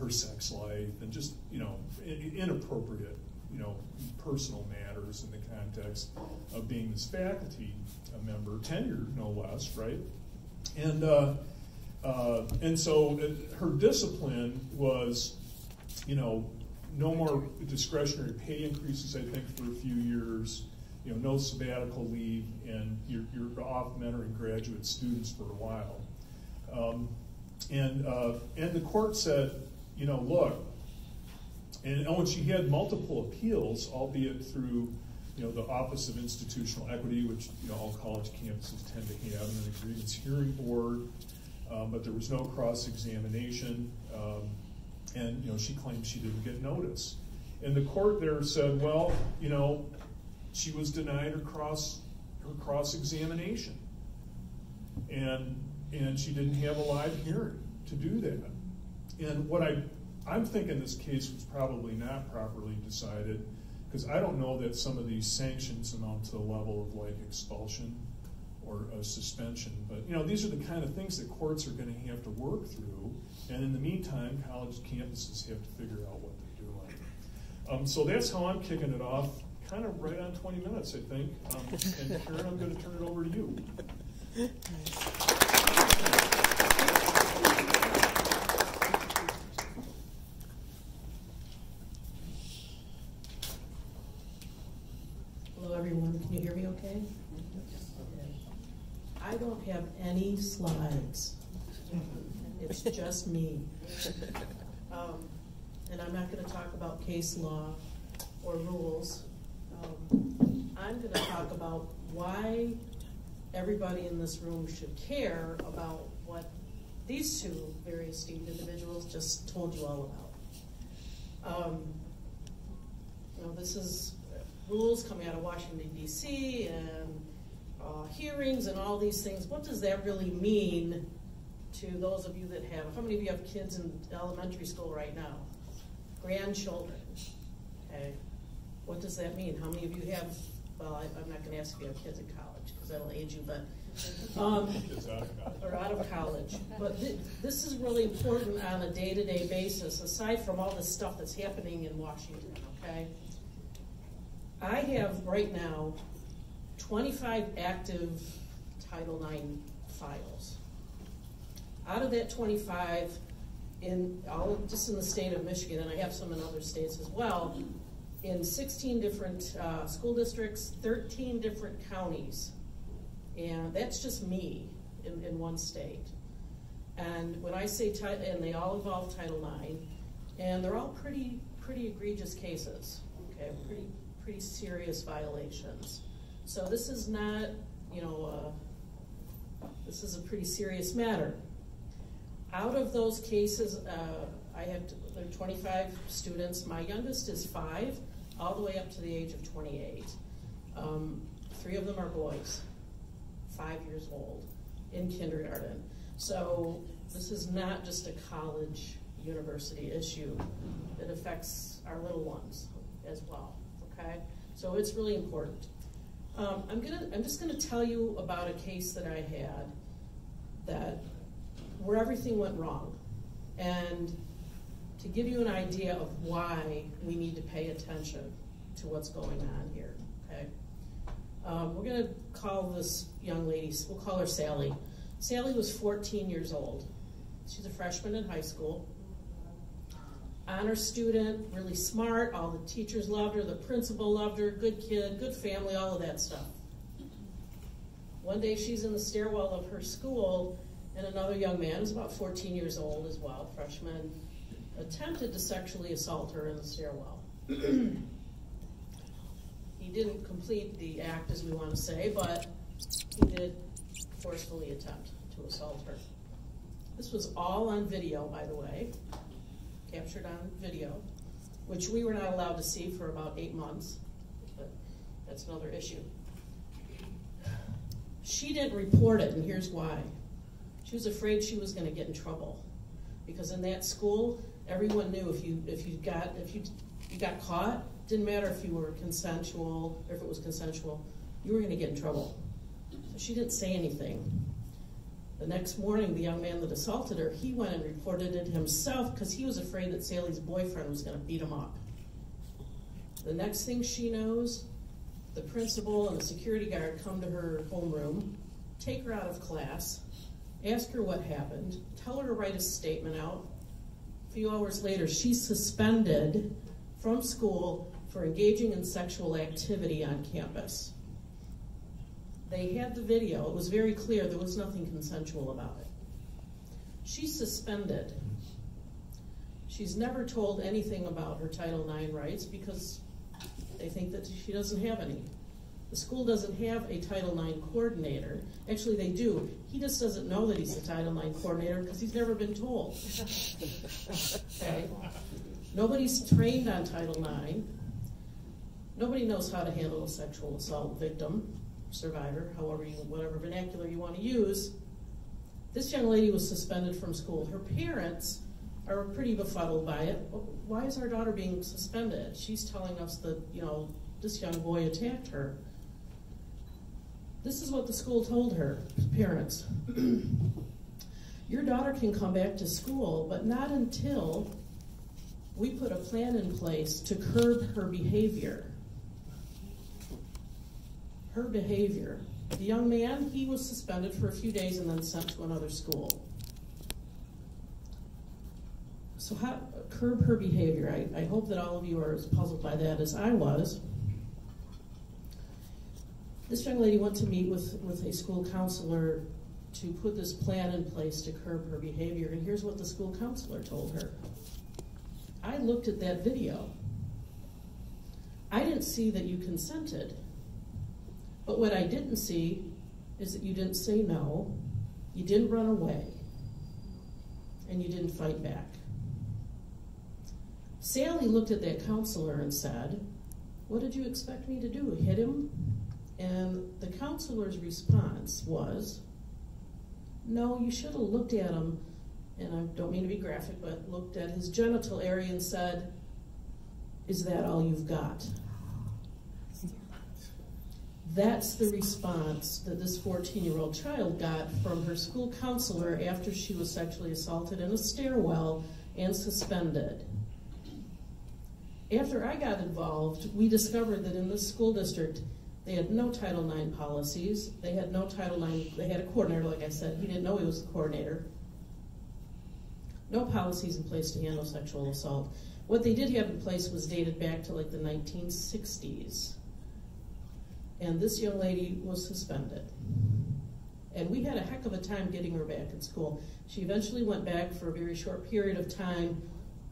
her sex life and just, inappropriate, personal matters in the context of being this faculty member, tenured no less, right? And so her discipline was, no more discretionary pay increases, I think, for a few years, no sabbatical leave, and you're off mentoring graduate students for a while. And the court said, look, and she had multiple appeals, albeit through the Office of Institutional Equity, which all college campuses tend to have, and then a grievance hearing board, but there was no cross-examination, and she claimed she didn't get notice. And the court there said, well, she was denied her cross-examination, and she didn't have a live hearing to do that. And what I'm thinking this case was probably not properly decided, because I don't know that some of these sanctions amount to the level of like expulsion or a suspension. But these are the kind of things that courts are going to have to work through. And in the meantime, college campuses have to figure out what they're doing. So that's how I'm kicking it off, kind of right on 20 minutes, I think. And Charyn, I'm going to turn it over to you. Hello, everyone. Can you hear me okay? I don't have any slides. It's just me. And I'm not going to talk about case law or rules. I'm going to talk about why everybody in this room should care about what these two very esteemed individuals just told you all about. This is rules coming out of Washington, D.C., and hearings and all these things. What does that really mean to those of you that have, how many of you have kids in elementary school right now? Grandchildren, okay? What does that mean? How many of you have, well, I'm not going to ask if you have kids in college, because that'll age you, but, or out of college. But this is really important on a day-to-day basis, aside from all this stuff that's happening in Washington, okay? I have right now 25 active Title IX files. Out of that 25, just in the state of Michigan, and I have some in other states as well, in 16 different school districts, 13 different counties. And that's just me in one state. And when I say, and they all involve Title IX, and they're all pretty egregious cases, okay, pretty serious violations. So this is not, this is a pretty serious matter. Out of those cases, there are 25 students. My youngest is 5, all the way up to the age of 28. 3 of them are boys, 5 years old, in kindergarten. So this is not just a college, university issue. It affects our little ones as well, okay? So it's really important. I'm just gonna tell you about a case that I had where everything went wrong, and to give you an idea of why we need to pay attention to what's going on here, okay? We're gonna call this young lady, we'll call her Sally. Sally was 14 years old. She's a freshman in high school. Honor student, really smart, all the teachers loved her, the principal loved her, good kid, good family, all of that stuff. One day she's in the stairwell of her school, and another young man, who's about 14 years old as well, freshman, attempted to sexually assault her in the stairwell. He didn't complete the act, as we want to say, but he did forcefully attempt to assault her. This was all on video, by the way, captured on video, which we were not allowed to see for about 8 months, but that's another issue. She didn't report it, and here's why. She was afraid she was going to get in trouble, because in that school, everyone knew if you got caught, didn't matter if you were consensual or if it was consensual, you were going to get in trouble. So she didn't say anything. The next morning, the young man that assaulted her, he went and reported it himself because he was afraid that Sally's boyfriend was going to beat him up. The next thing she knows, the principal and the security guard come to her homeroom, take her out of class, ask her what happened, tell her to write a statement out. A few hours later, she's suspended from school for engaging in sexual activity on campus. They had the video. It was very clear there was nothing consensual about it. She's suspended. She's never told anything about her Title IX rights because They think that she doesn't have any. The school doesn't have a Title IX coordinator. Actually, they do. He just doesn't know that he's a Title IX coordinator because he's never been told. Okay? Nobody's trained on Title IX. Nobody knows how to handle a sexual assault victim, survivor, whatever vernacular you want to use. This young lady was suspended from school. Her parents are pretty befuddled by it. Why is our daughter being suspended? She's telling us that, this young boy attacked her. This is what the school told her parents. Your daughter can come back to school, but not until we put a plan in place to curb her behavior. Her behavior. The young man, he was suspended for a few days and then sent to another school. So how curb her behavior? I hope that all of you are as puzzled by that as I was. This young lady went to meet with a school counselor to put this plan in place to curb her behavior, and here's what the school counselor told her. I looked at that video. I didn't see that you consented, but what I didn't see is that you didn't say no, you didn't run away, and you didn't fight back. Sally looked at that counselor and said, what did you expect me to do, hit him? And the counselor's response was, no, you should have looked at him, and I don't mean to be graphic, but looked at his genital area and said, is that all you've got? That's the response that this 14-year-old child got from her school counselor after she was sexually assaulted in a stairwell and suspended. After I got involved, we discovered that in this school district, they had no Title IX policies. They had no Title IX, they had a coordinator, like I said. He didn't know he was the coordinator. No policies in place to handle sexual assault. What they did have in place was dated back to like the 1960s. And this young lady was suspended. And we had a heck of a time getting her back in school. She eventually went back for a very short period of time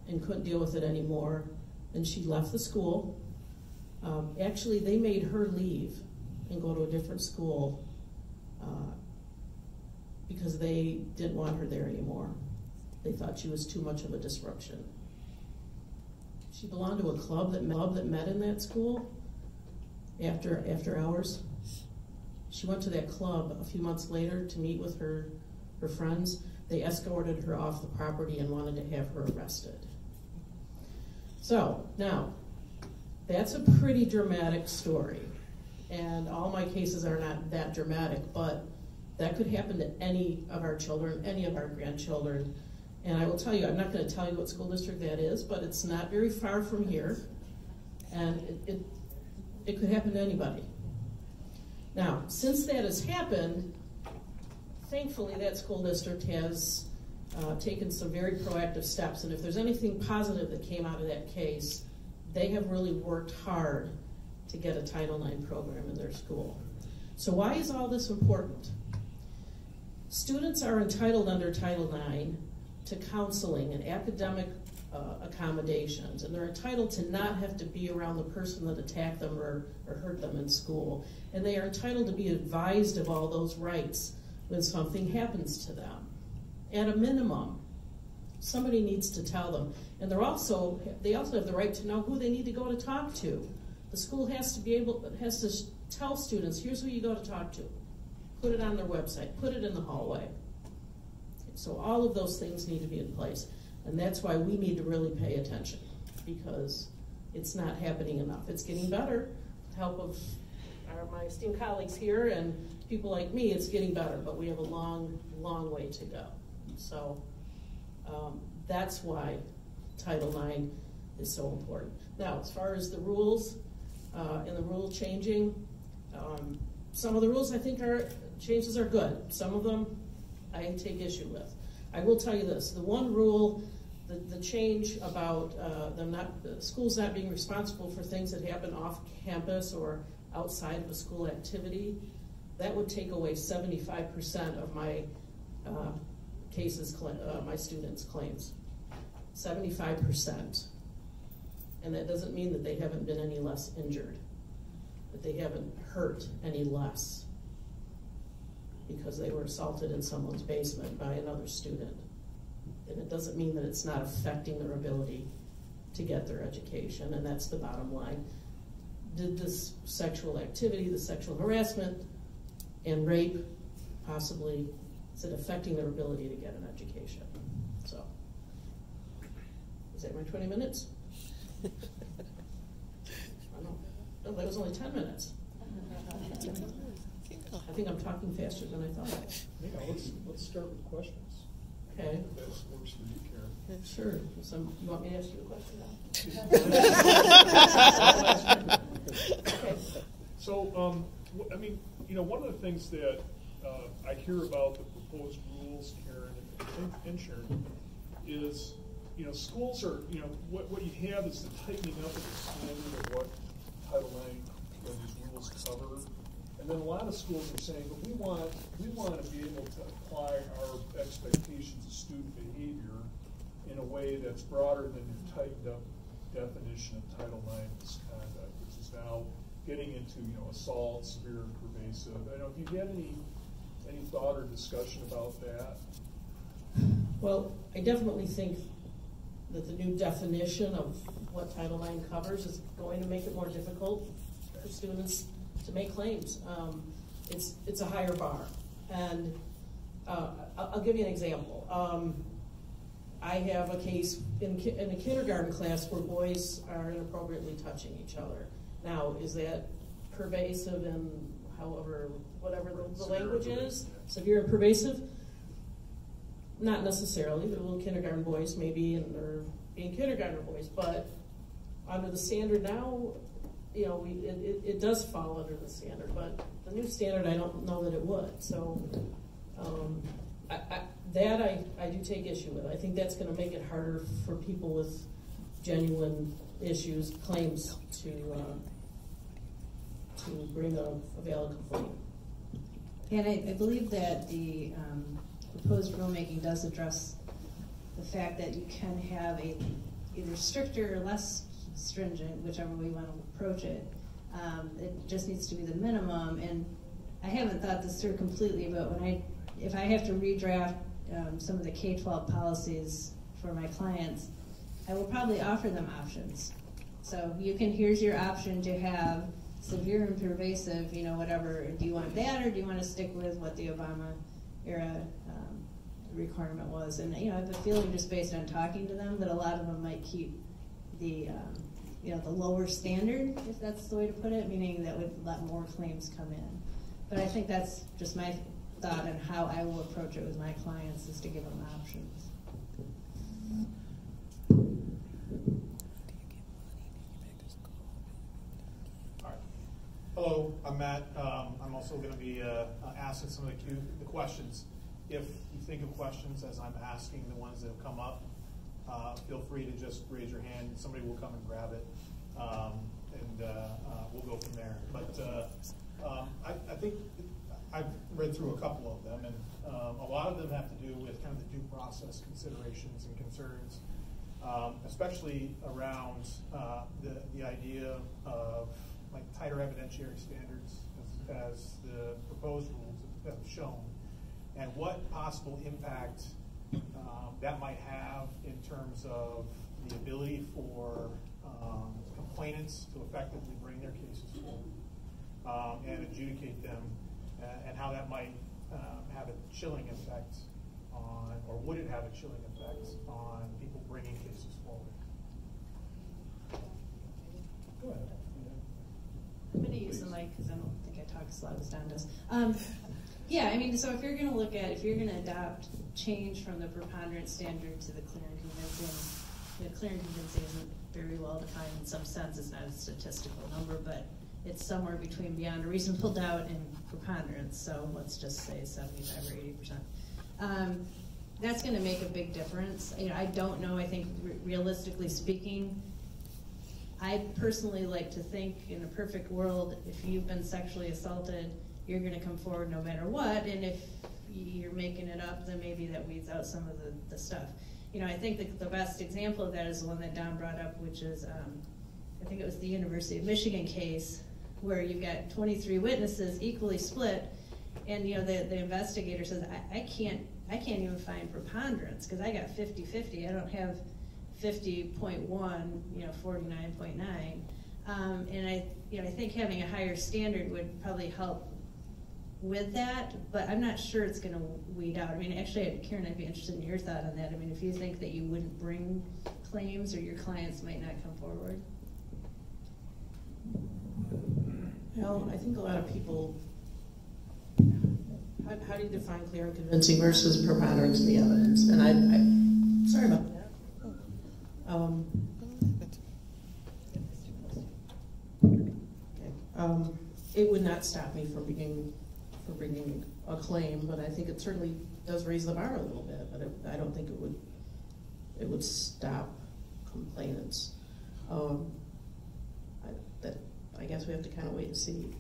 and couldn't deal with it anymore. And she left the school. Actually, they made her leave and go to a different school because they didn't want her there anymore. They thought she was too much of a disruption. She belonged to a club that met in that school after hours. She went to that club a few months later to meet with her friends. They escorted her off the property and wanted to have her arrested. So, now, that's a pretty dramatic story. And all my cases are not that dramatic, but that could happen to any of our children, any of our grandchildren. And I will tell you, I'm not going to tell you what school district that is, but it's not very far from here. And it could happen to anybody. Now, since that has happened, thankfully that school district has taken some very proactive steps. And if there's anything positive that came out of that case, they have really worked hard to get a Title IX program in their school. So why is all this important? Students are entitled under Title IX to counseling and academic accommodations, and they're entitled to not have to be around the person that attacked them or hurt them in school. And they are entitled to be advised of all those rights when something happens to them. At a minimum, somebody needs to tell them. And they also have the right to know who they need to go to talk to. The school has to tell students, here's who you go to talk to. Put it on their website, put it in the hallway. So all of those things need to be in place. And that's why we need to really pay attention, because it's not happening enough. It's getting better with the help of my esteemed colleagues here and people like me. It's getting better, but we have a long, long way to go. So that's why Title IX is so important. Now, as far as the rules and the rule changing, some of the rules I think changes are good. Some of them I take issue with. I will tell you this, the one rule, the change about schools not being responsible for things that happen off campus or outside of a school activity, that would take away 75% of my cases, my students' claims. 75%. And that doesn't mean that they haven't been any less injured, that they haven't hurt any less because they were assaulted in someone's basement by another student. And it doesn't mean that it's not affecting their ability to get their education, and that's the bottom line. Did this sexual activity, the sexual harassment and rape, possibly, is it affecting their ability to get an education? So, is that my 20 minutes? I don't know. No, that was only 10 minutes. I think I'm talking faster than I thought. Yeah, let's start with questions. Okay. If that works for you, Karen. Sure. So you want me to ask you a question now? Okay. So, I mean, you know, one of the things that I hear about the proposed rules, Karen and Charyn, is, you know, schools are, you know, what you have is the tightening up of the standard of what Title IX, you know, these rules cover. And then a lot of schools are saying, but we want to be able to apply our expectations of student behavior in a way that's broader than your tightened up definition of Title IX misconduct, which is now getting into, you know, assault, severe and pervasive. I don't know if you had any thought or discussion about that. Well, I definitely think that the new definition of what Title IX covers is going to make it more difficult for students to make claims. It's a higher bar. And I'll give you an example. I have a case in a kindergarten class where boys are inappropriately touching each other. Now, is that pervasive in whatever the language is? Severe and pervasive? Not necessarily. The little kindergarten boys maybe, and they're being kindergarten boys, but under the standard now, you know, it does fall under the standard, but the new standard, I don't know that it would. So I do take issue with. I think that's going to make it harder for people with genuine issues, claims to bring a valid complaint. And I believe that the proposed rulemaking does address the fact that you can have a either stricter or less stringent, whichever way you want to approach it. It just needs to be the minimum. And I haven't thought this through completely, but if I have to redraft some of the K-12 policies for my clients, I will probably offer them options. So here's your option to have severe and pervasive, you know, whatever. Do you want that, or do you want to stick with what the Obama era requirement was? And, you know, I have a feeling, just based on talking to them, that a lot of them might keep the the lower standard, if that's the way to put it, meaning that would let more claims come in. But I think that's just my thought on how I will approach it with my clients, is to give them options. All right. Hello, I'm Matt. I'm also going to be asking some of the questions. If you think of questions as I'm asking the ones that have come up, feel free to just raise your hand. Somebody will come and grab it, and we'll go from there. But I think I've read through a couple of them, and a lot of them have to do with kind of the due process considerations and concerns, especially around the idea of like tighter evidentiary standards as the proposed rules have shown, and what possible impact that might have in terms of the ability for complainants to effectively bring their cases forward and adjudicate them, and how that might have a chilling effect on, or would it have a chilling effect on people bringing cases forward? Go ahead. I'm going to use the mic because I don't think I talk as loud as Don does. Yeah, I mean, so if you're going to adopt change from the preponderance standard to the clear and convincing, the clear and convincing isn't very well defined in some sense. It's not a statistical number, but it's somewhere between beyond a reasonable doubt and preponderance. So let's just say 75 or 80%. That's going to make a big difference. You know, I don't know. I think realistically speaking, I personally like to think, in a perfect world, if you've been sexually assaulted, you're going to come forward no matter what. And if you're making it up, then maybe that weeds out some of the stuff. I think the best example of that is the one that Don brought up, which is, I think it was the University of Michigan case, where you've got 23 witnesses equally split, and the investigator says, I can't even find preponderance because I got 50-50. I don't have 50.1, 49.9. And I think having a higher standard would probably help with that, but I'm not sure it's going to weed out. I mean, actually, Charyn, I'd be interested in your thought on that. I mean, if you think that you wouldn't bring claims or your clients might not come forward. Well, I think a lot of people, how do you define clear and convincing versus preponderance of the evidence? And I sorry about that. It would not stop me from bringing a claim, but I think it certainly does raise the bar a little bit. But I don't think it would stop complainants. I guess we have to kind of wait and see.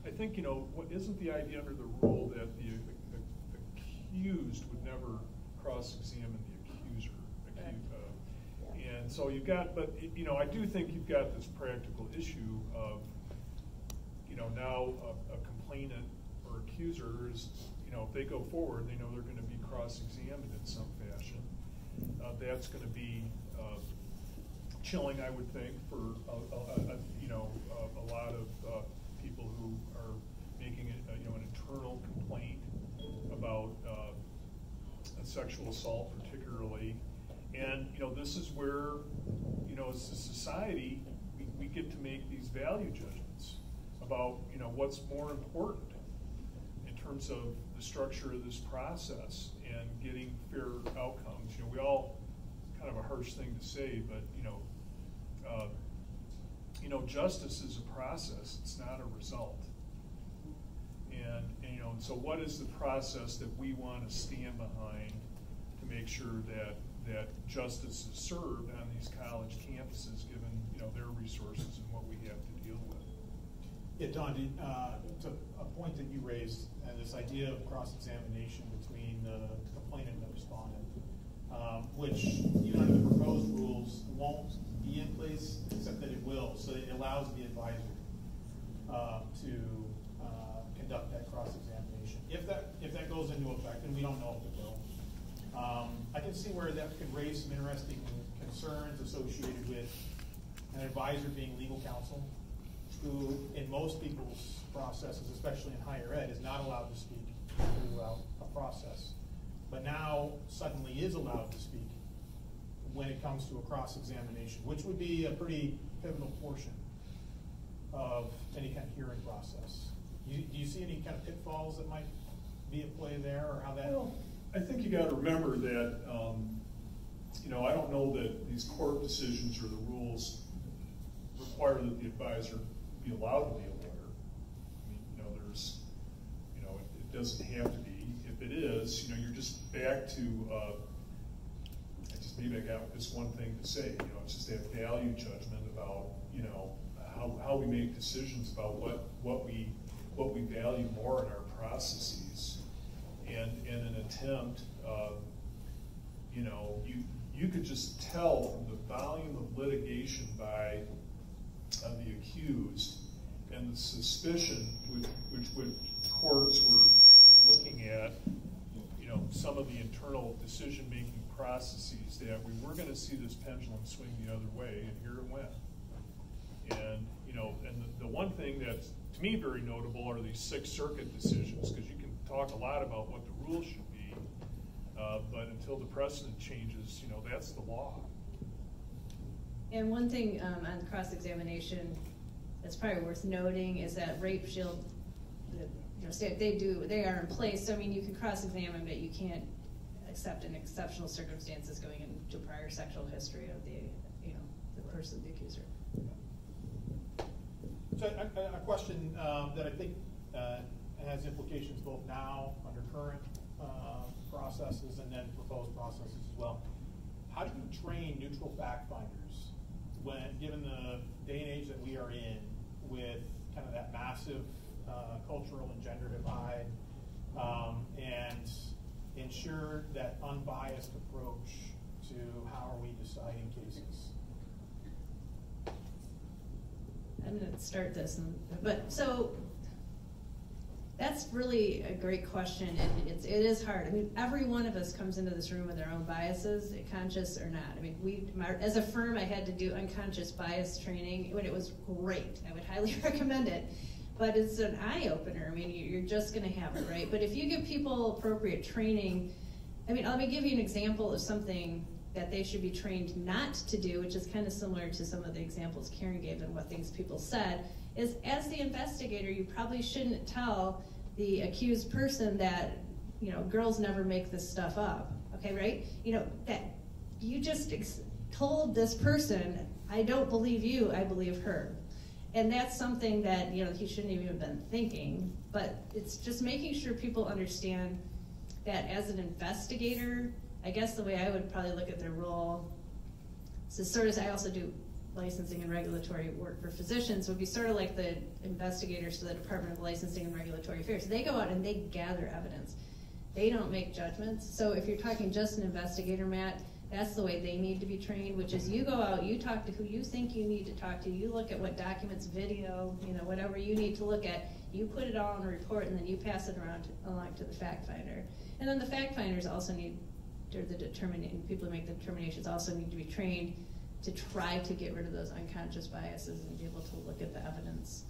I think, what isn't the idea under the rule that the accused would never cross-examine the accuser? And so you've got, but I do think you've got this practical issue of, now a complainant or accuser is, if they go forward, they know they're going to be cross-examined in some fashion. That's going to be chilling, I would think, for a lot of people who are making an internal complaint about a sexual assault, particularly. And this is where as a society we get to make these value judgments about what's more important in terms of the structure of this process and getting fair outcomes. We all, kind of a harsh thing to say, but justice is a process, it's not a result. And so what is the process that we want to stand behind to make sure that justice is served on these college campuses, given their resources and what we have to deal with? Yeah, Don, to a point that you raised, this idea of cross-examination between the complainant and the respondent, which even under the proposed rules won't be in place, except that it will. So it allows the advisor to conduct that cross-examination. If that goes into effect, and we don't know if it will, I can see where that could raise some interesting concerns associated with an advisor being legal counsel, who in most people's processes, especially in higher ed, is not allowed to speak throughout a process, but now suddenly is allowed to speak when it comes to a cross-examination, which would be a pretty pivotal portion of any kind of hearing process. Do you see any kind of pitfalls that might be at play there, or how that? Well, I think you got to remember that I don't know that these court decisions or the rules require that the advisor be allowed to be a lawyer. I mean, there's, it doesn't have to be. If it is, you're just back to. Maybe I got just one thing to say. It's just that value judgment about how we make decisions about what we value more in our processes, and in an attempt, you could just tell from the volume of litigation by the accused and the suspicion which courts were looking at, some of the internal decision-making processes, that we were going to see this pendulum swing the other way, and here it went. And and the one thing that's to me very notable are these Sixth Circuit decisions, because you can talk a lot about what the rules should be, but until the precedent changes, that's the law. And one thing on cross-examination that's probably worth noting is that Rape Shield, they are in place. So I mean, you can cross-examine, but you can't accept in exceptional circumstances going into prior sexual history of the person, the accuser. So a question that I think has implications both now under current processes and then proposed processes as well. How do you train neutral fact finders when, given the day and age that we are in, with kind of that massive cultural and gender divide, and ensure that unbiased approach to how are we deciding cases? I'm going to start this, so that's really a great question, and it is hard. I mean, every one of us comes into this room with their own biases, conscious or not. I mean, as a firm, I had to do unconscious bias training, and it was great. I would highly recommend it, but it's an eye-opener. I mean, you're just going to have it, right? But if you give people appropriate training, I mean, let me give you an example of something that they should be trained not to do, which is kind of similar to some of the examples Karen gave and what things people said, is as the investigator, you probably shouldn't tell the accused person that, girls never make this stuff up, okay, right? That you just told this person, I don't believe you, I believe her. And that's something that, he shouldn't even have been thinking, but it's just making sure people understand that as an investigator, I guess the way I would probably look at their role, so sort of, I also do licensing and regulatory work for physicians, would be sort of like the investigators to the Department of Licensing and Regulatory Affairs. They go out and they gather evidence. They don't make judgments. So if you're talking just an investigator, Matt, that's the way they need to be trained, which is you go out, you talk to who you think you need to talk to, you look at what documents, video, whatever you need to look at, you put it all in a report, and then you pass it along to the fact finder. And then the fact finders also need, or people who make the determinations also need to be trained to try to get rid of those unconscious biases and be able to look at the evidence,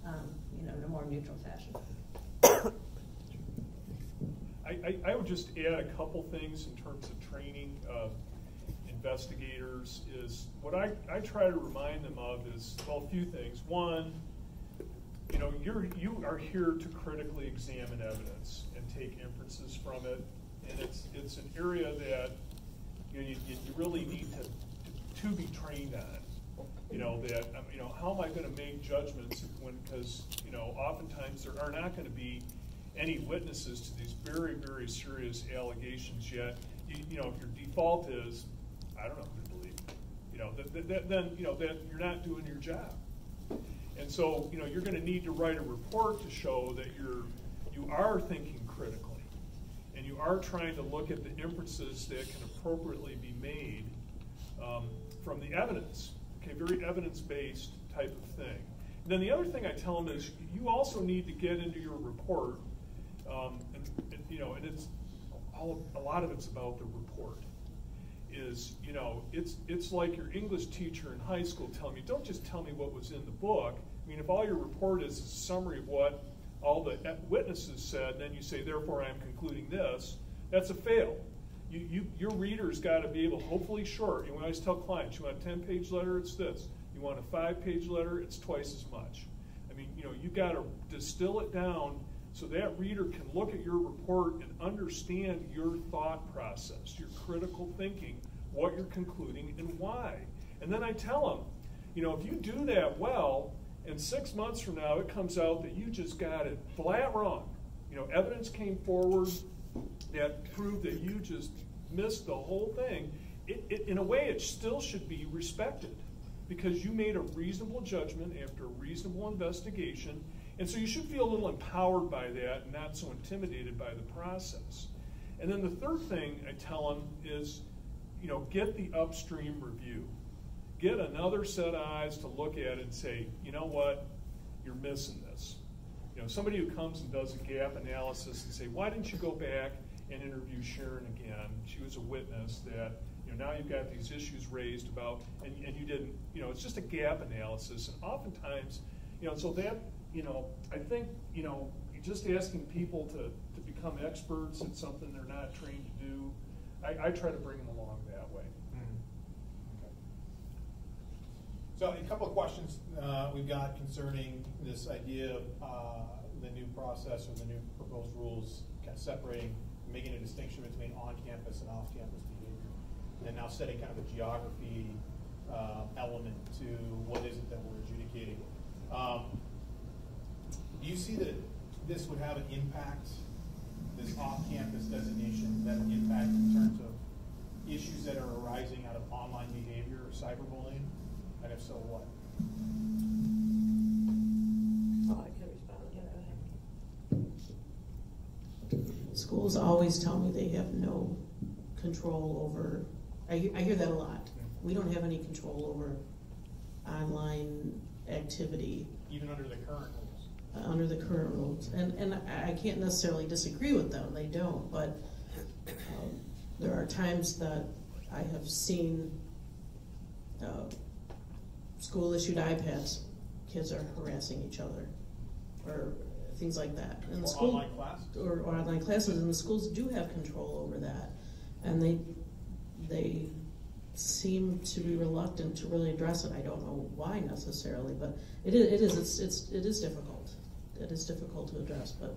in a more neutral fashion. I would just add a couple things in terms of training investigators. Is what I try to remind them of is, well, a few things. One, you are here to critically examine evidence and take inferences from it, and it's an area that you really need to be trained on. How am I going to make judgments because oftentimes there are not going to be any witnesses to these very, very serious allegations yet. If your default is, I don't know who to believe, then that you're not doing your job. And so you're going to need to write a report to show that you are thinking critically, and you are trying to look at the inferences that can appropriately be made from the evidence. Okay, very evidence-based type of thing. And then the other thing I tell them is you also need to get into your report, and it's a lot of it's about the report. It's like your English teacher in high school telling me, don't just tell me what was in the book. I mean, if all your report is a summary of what all the witnesses said, and then you say, therefore I'm concluding this, that's a fail. Your reader's got to be able, hopefully short. I always tell clients, you want a 10-page letter, it's this. You want a 5-page letter, it's twice as much. I mean, you've got to distill it down so that reader can look at your report and understand your thought process, your critical thinking, what you're concluding, and why. And then I tell them, if you do that well, and 6 months from now it comes out that you just got it flat wrong. Evidence came forward that proved that you just missed the whole thing. In a way, it still should be respected because you made a reasonable judgment after a reasonable investigation, and so you should feel a little empowered by that and not so intimidated by the process. And then the third thing I tell them is, get the upstream review. Get another set of eyes to look at it and say, you know what, you're missing this. Somebody who comes and does a gap analysis and say, why didn't you go back and interview Charyn again? She was a witness that, now you've got these issues raised about, and you didn't, it's just a gap analysis. And oftentimes, so that, I think, just asking people to become experts in something they're not trained to do, I try to bring them along that way. So a couple of questions we've got concerning this idea of the new process or the new proposed rules, kind of separating, making a distinction between on-campus and off-campus behavior, and now setting kind of a geography element to what is it that we're adjudicating. Do you see that this would have an impact, this off-campus designation, that an impact in terms of issues that are arising out of online behavior or cyberbullying? And if so, what? Oh, I can respond. Yeah, go ahead. Schools always tell me they have no control over I hear that a lot. We don't have any control over online activity. Even under the current rules? Under the current rules. And I can't necessarily disagree with them, they don't, but there are times that I have seen school-issued iPads, kids are harassing each other, or things like that. And the school, online classes? Or online classes, and the schools do have control over that. And they seem to be reluctant to really address it. I don't know why necessarily, but it is difficult. It is difficult to address, but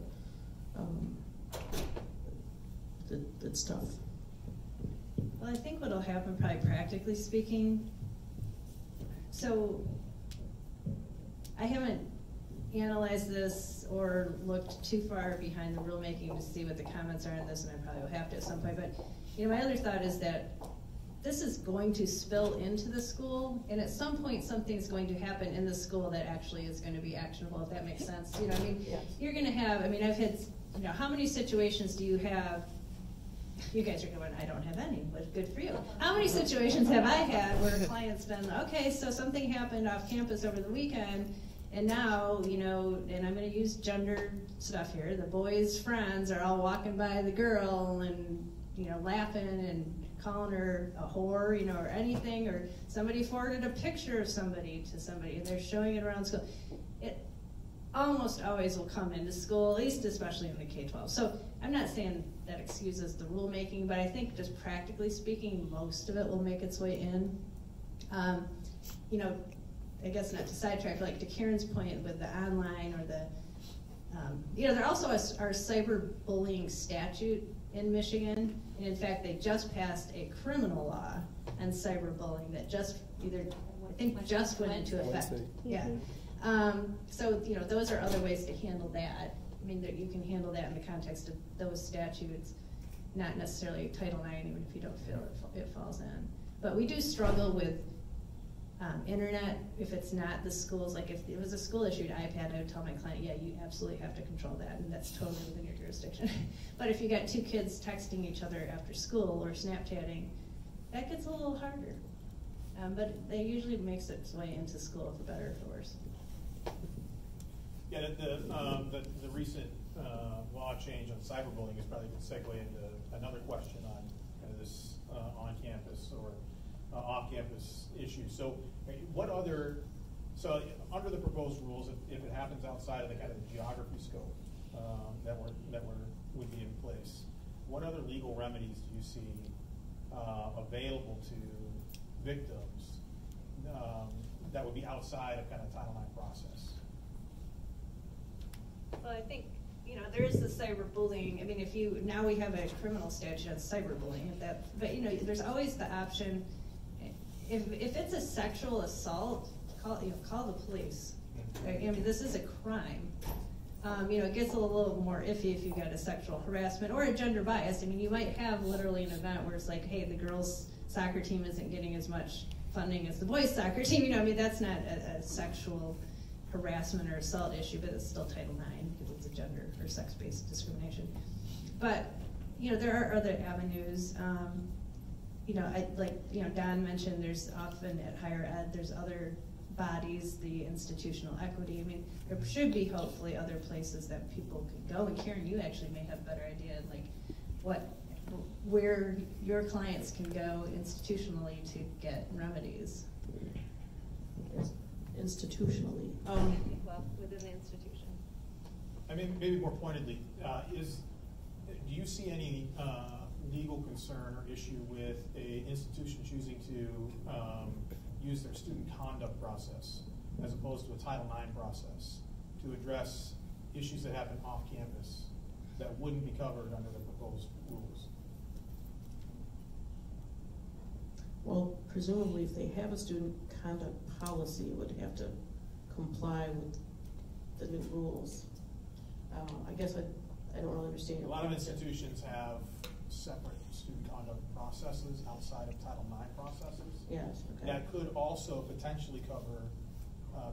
it's tough. Well, I think what'll happen, probably practically speaking, so I haven't analyzed this or looked too far behind the rulemaking to see what the comments are on this, and I probably will have to at some point, but my other thought is that this is going to spill into the school, and at some point something's going to happen in the school that actually is going to be actionable, if that makes sense. Yeah. You're going to have, I've had, how many situations do you have? You guys are going, I don't have any, but good for you. How many situations have I had where a client's been, okay, so something happened off campus over the weekend, and now, and I'm going to use gender stuff here, the boys' friends are all walking by the girl and, laughing and calling her a whore, or anything, or somebody forwarded a picture of somebody to somebody, and they're showing it around school. It almost always will come into school, at least especially in the K-12. So I'm not saying that excuses the rulemaking, but I think just practically speaking, most of it will make its way in. I guess not to sidetrack, like to Karen's point with the online or the, there also our cyberbullying statute in Michigan, and in fact they just passed a criminal law on cyberbullying that just went into effect. Yeah. So those are other ways to handle that. That you can handle that in the context of those statutes, not necessarily Title IX, even if you don't feel it falls in. But we do struggle with internet if it's not the schools. Like if it was a school-issued iPad, I would tell my client, yeah, you absolutely have to control that, and that's totally within your jurisdiction. But if you got two kids texting each other after school or Snapchatting, that gets a little harder. But it usually makes its way into school, for better or for worse. Yeah, the recent law change on cyberbullying is probably going to segue into another question on kind of this on-campus or off-campus issue. So, under the proposed rules, if it happens outside of the kind of the geography scope that would be in place, what other legal remedies do you see available to victims that would be outside of kind of Title IX process? Well, I think, there is the cyberbullying. Now we have a criminal statute on cyberbullying, there's always the option, if it's a sexual assault, call the police. This is a crime. It gets a little more iffy if you've got a sexual harassment or a gender bias. You might have literally an event where it's like, hey, the girls' soccer team isn't getting as much funding as the boys' soccer team. That's not a sexual harassment or assault issue, but it's still Title IX because it's a gender or sex-based discrimination. But there are other avenues. Don mentioned, there's often at higher ed, there's other bodies, the institutional equity. There should be hopefully other places that people can go. And Karen, you actually may have a better idea, where your clients can go institutionally to get remedies. Institutionally. Well, within the institution. Maybe more pointedly, do you see any legal concern or issue with an institution choosing to use their student conduct process as opposed to a Title IX process to address issues that happen off campus that wouldn't be covered under the proposed rules? Well, presumably if they have a student conduct policy, it would have to comply with the new rules. I guess I don't really understand. A lot of institutions have separate student conduct processes outside of Title IX processes. Yes, okay. That could also potentially cover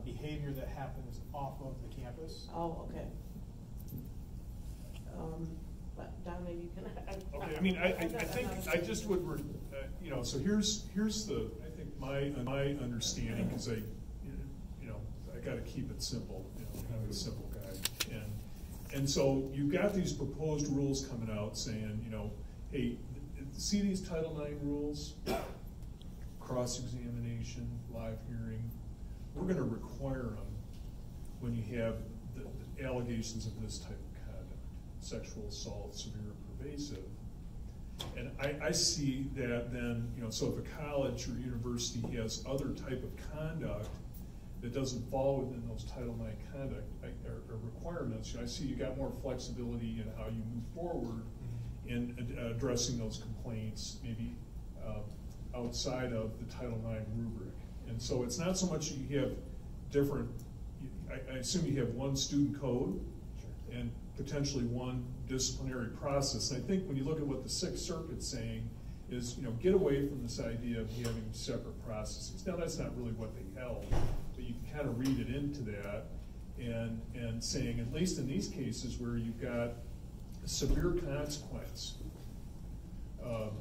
behavior that happens off of the campus. Oh, okay. But Don, maybe you can. Okay, I mean, I think I just would, you know, so here's the, I think my understanding, because I got to keep it simple, you know, I'm a simple guy, and so you've got these proposed rules coming out saying, you know, hey, see these Title IX rules, cross-examination, live hearing, we're going to require them when you have the allegations of this type of conduct, sexual assault, severe or pervasive. And I see that then, you know, so if a college or university has other type of conduct that doesn't fall within those Title IX conduct or requirements, you know, I see you got more flexibility in how you move forward in addressing those complaints, maybe outside of the Title IX rubric. And so it's not so much that you have different, I assume you have one student code and potentially one disciplinary process. And I think when you look at what the Sixth Circuit's saying is, you know, get away from this idea of having separate processes. Now that's not really what they held, but you can kind of read it into that and saying, at least in these cases where you've got severe consequence,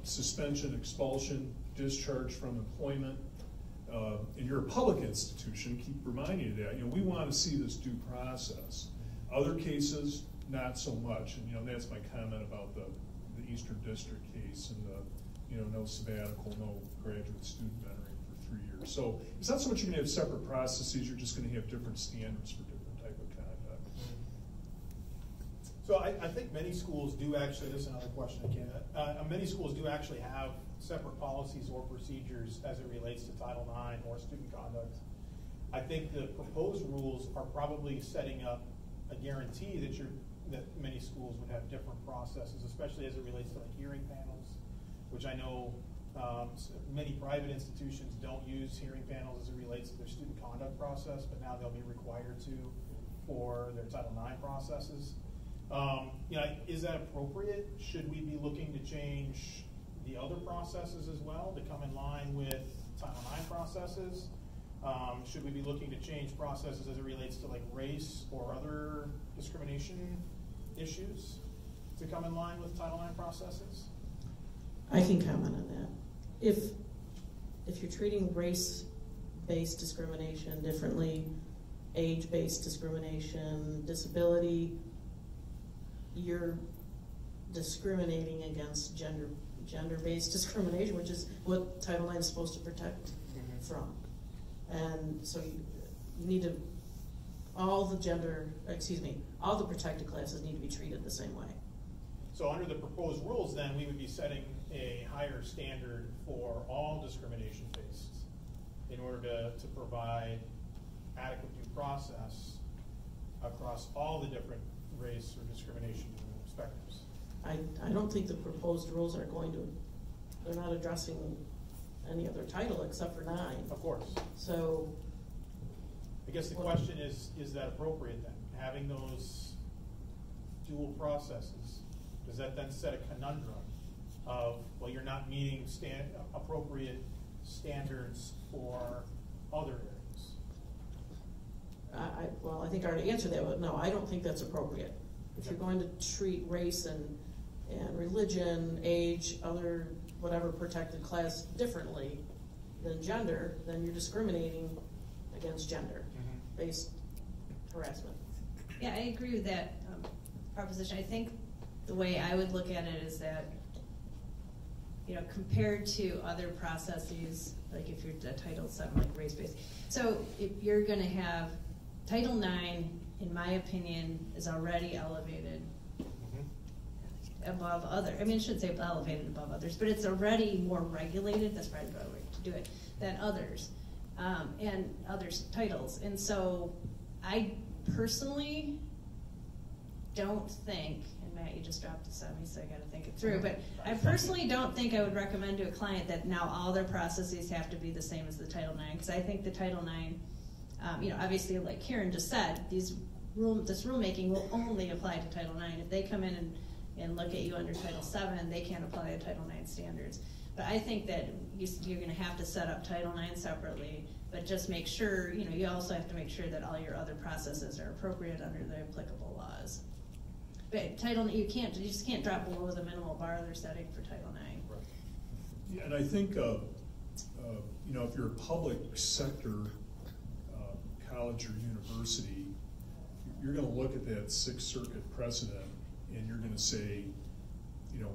suspension, expulsion, discharge from employment, and you're a public institution, keep reminding you that, you know, we want to see this due process. Other cases, not so much, and you know, that's my comment about the Eastern District case and the, you know, no sabbatical, no graduate student mentoring for 3 years. So it's not so much you're going to have separate processes, you're just going to have different standards for different type of conduct. So I think many schools do actually, this is another question again, many schools do actually have separate policies or procedures as it relates to Title IX or student conduct. I think the proposed rules are probably setting up a guarantee that many schools would have different processes, especially as it relates to like hearing panels, which I know many private institutions don't use hearing panels as it relates to their student conduct process, but now they'll be required to for their Title IX processes. You know, is that appropriate? Should we be looking to change the other processes as well to come in line with Title IX processes? Should we be looking to change processes as it relates to like race or other discrimination issues to come in line with Title IX processes? I can comment on that. If you're treating race-based discrimination differently, age-based discrimination, disability, you're discriminating against gender-based discrimination, which is what Title IX is supposed to protect from. And so you need to, all the protected classes need to be treated the same way. So under the proposed rules, then, we would be setting a higher standard for all discrimination based in order to provide adequate due process across all the different race or discrimination spectrums. I don't think the proposed rules are they're not addressing any other title except for 9. Of course. So I guess the question is that appropriate then? Having those dual processes, does that then set a conundrum of, well, you're not meeting appropriate standards for other areas? Well, I think I already answered that, but no, I don't think that's appropriate. If you're going to treat race and religion, age, other whatever protected class differently than gender, then you're discriminating against gender-based harassment. Yeah, I agree with that proposition. I think the way I would look at it is that, you know, compared to other processes, like if you're a Title VII, like race-based. So if you're going to have Title IX, in my opinion, is already elevated above other. I mean, I shouldn't say elevated above others, but it's already more regulated. That's probably the right way to do it than others and others titles. And so, I personally don't think. And Matt, you just dropped this on me, so I got to think it through. But I personally don't think I would recommend to a client that now all their processes have to be the same as the Title IX, because I think the Title IX, you know, obviously, like Charyn just said, this rulemaking will only apply to Title IX. If they come in and look at you under Title VII, they can't apply the Title IX standards. But I think that you're going to have to set up Title IX separately, but just make sure, you know, you also have to make sure that all your other processes are appropriate under the applicable laws. You just can't drop below the minimal bar they're setting for Title IX. Right. Yeah, and I think, you know, if you're a public sector college or university, you're going to look at that Sixth Circuit precedent and you're going to say, you know,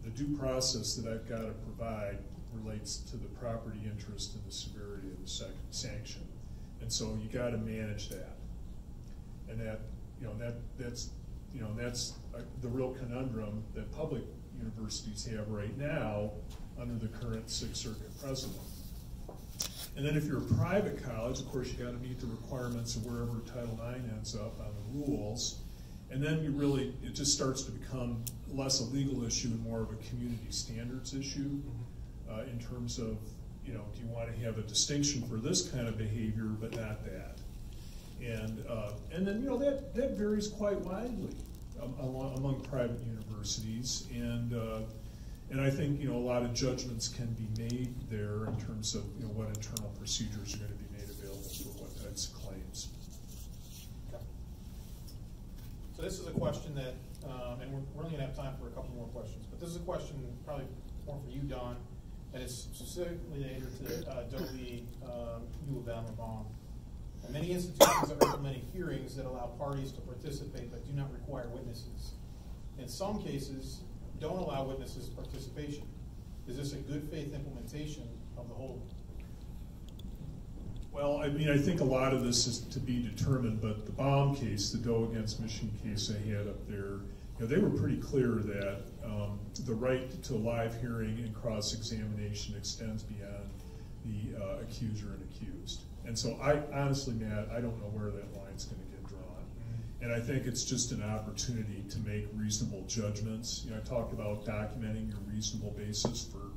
the due process that I've got to provide relates to the property interest and the severity of the sanction. And so you got to manage that. And that, you know, that's the real conundrum that public universities have right now under the current Sixth Circuit precedent. And then if you're a private college, of course, you got to meet the requirements of wherever Title IX ends up on the rules. And then it just starts to become less a legal issue and more of a community standards issue in terms of, you know, do you want to have a distinction for this kind of behavior but not that? And then, you know, that varies quite widely among private universities. And I think, you know, a lot of judgments can be made there in terms of, you know, what internal procedures are going to be made available for what types of claims. Okay. So this is a question that, and we're only going to have time for a couple more questions, but this is a question probably more for you, Don, and it's specifically related to Dovey, U of M, or BOM. And many institutions are implementing hearings that allow parties to participate but do not require witnesses. In some cases, don't allow witnesses participation. Is this a good faith implementation of the whole? Well, I mean, I think a lot of this is to be determined, but the BOM case, the Doe against Michigan case I had up there, you know, they were pretty clear that the right to a live hearing and cross-examination extends beyond the accuser and accused. And so I honestly, Matt, I don't know where that line's going to get drawn. And I think it's just an opportunity to make reasonable judgments. You know, I talked about documenting your reasonable basis for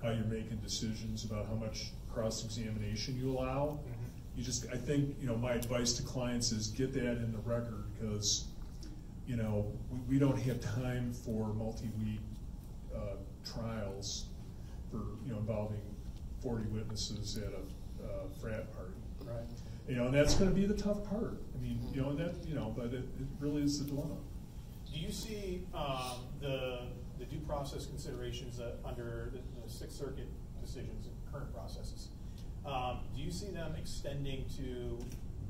how you're making decisions about how much cross-examination you allow. You just, I think, you know, my advice to clients is get that in the record because, you know, we don't have time for multi-week trials for, you know, involving 40 witnesses at a frat party. Right. You know, and that's going to be the tough part. I mean, you know, and that, you know, but it really is the dilemma. Do you see the due process considerations under the Sixth Circuit decisions and current processes? Do you see them extending to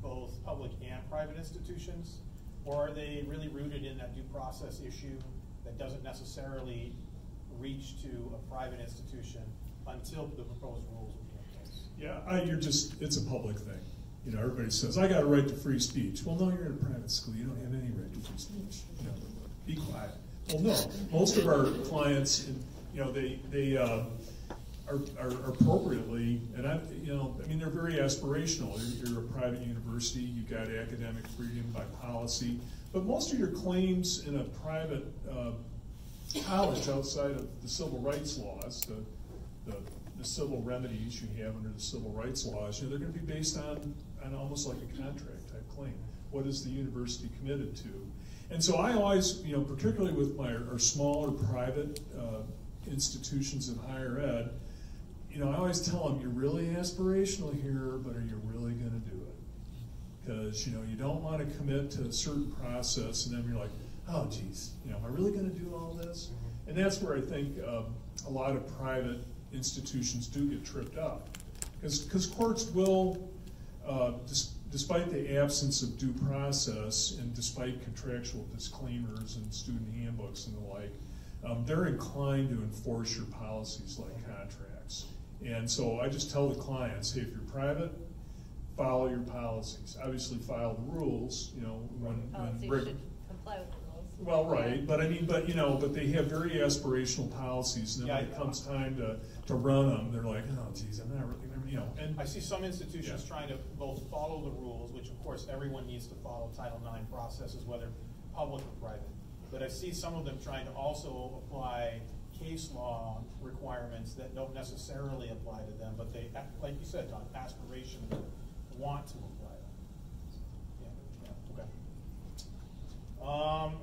both public and private institutions, or are they really rooted in that due process issue that doesn't necessarily reach to a private institution until the proposed rules will be in place? Yeah, it's a public thing. You know, everybody says, I got a right to free speech. Well, no, you're in a private school. You don't have any right to free speech. You know, be quiet. Well, no. Most of our clients, you know, they are appropriately, and I mean, they're very aspirational. You're a private university. You've got academic freedom by policy. But most of your claims in a private college outside of the civil rights laws, the civil remedies you have under the civil rights laws, you know, they're going to be based on almost like a contract type claim. What is the university committed to? And so I always, you know, particularly with our smaller private institutions of higher ed, you know, I always tell them, you're really aspirational here, but are you really going to do it? Because, you know, you don't want to commit to a certain process and then you're like, oh, geez, you know, am I really going to do all this? And that's where I think a lot of private institutions do get tripped up. Because courts will, despite the absence of due process and despite contractual disclaimers and student handbooks and the like, they're inclined to enforce your policies like contracts. And so I just tell the clients, hey, if you're private, follow your policies. Obviously file the rules, you know, when you should comply with the rules. Well, right, but I mean, but they have very aspirational policies, and then when it comes time to run them, they're like, oh, geez, I'm not really, you know. And I see some institutions trying to both follow the rules, which of course everyone needs to follow Title IX processes, whether public or private. But I see some of them trying to also apply case law requirements that don't necessarily apply to them, but they, like you said, Don, aspirationally want to apply them.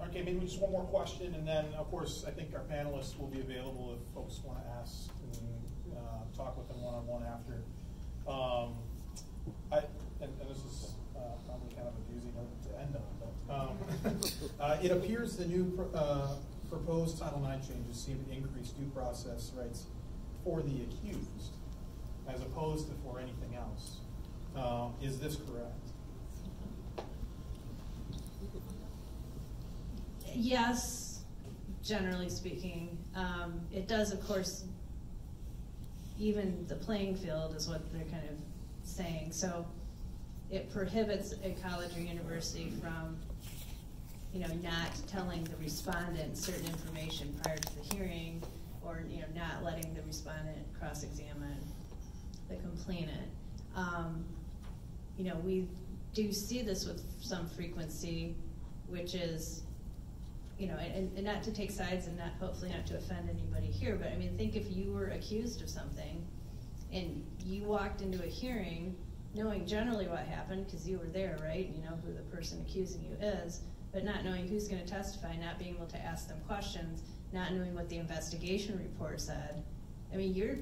Okay, maybe just one more question, and then, of course, I think our panelists will be available if folks want to ask and talk with them one-on-one after. And this is probably kind of a doozy note to end on, but It appears the new proposed Title IX changes seem to increase due process rights for the accused as opposed to for anything else. Is this correct? Yes, generally speaking. It does, of course, even the playing field is what they're kind of saying. So it prohibits a college or university from, not telling the respondent certain information prior to the hearing, or not letting the respondent cross-examine the complainant. We do see this with some frequency, which is, and not to take sides and hopefully not to offend anybody here, but I mean, think if you were accused of something and you walked into a hearing knowing generally what happened because you were there, right? You know who the person accusing you is, but not knowing who's going to testify, not being able to ask them questions, not knowing what the investigation report said. I mean, you're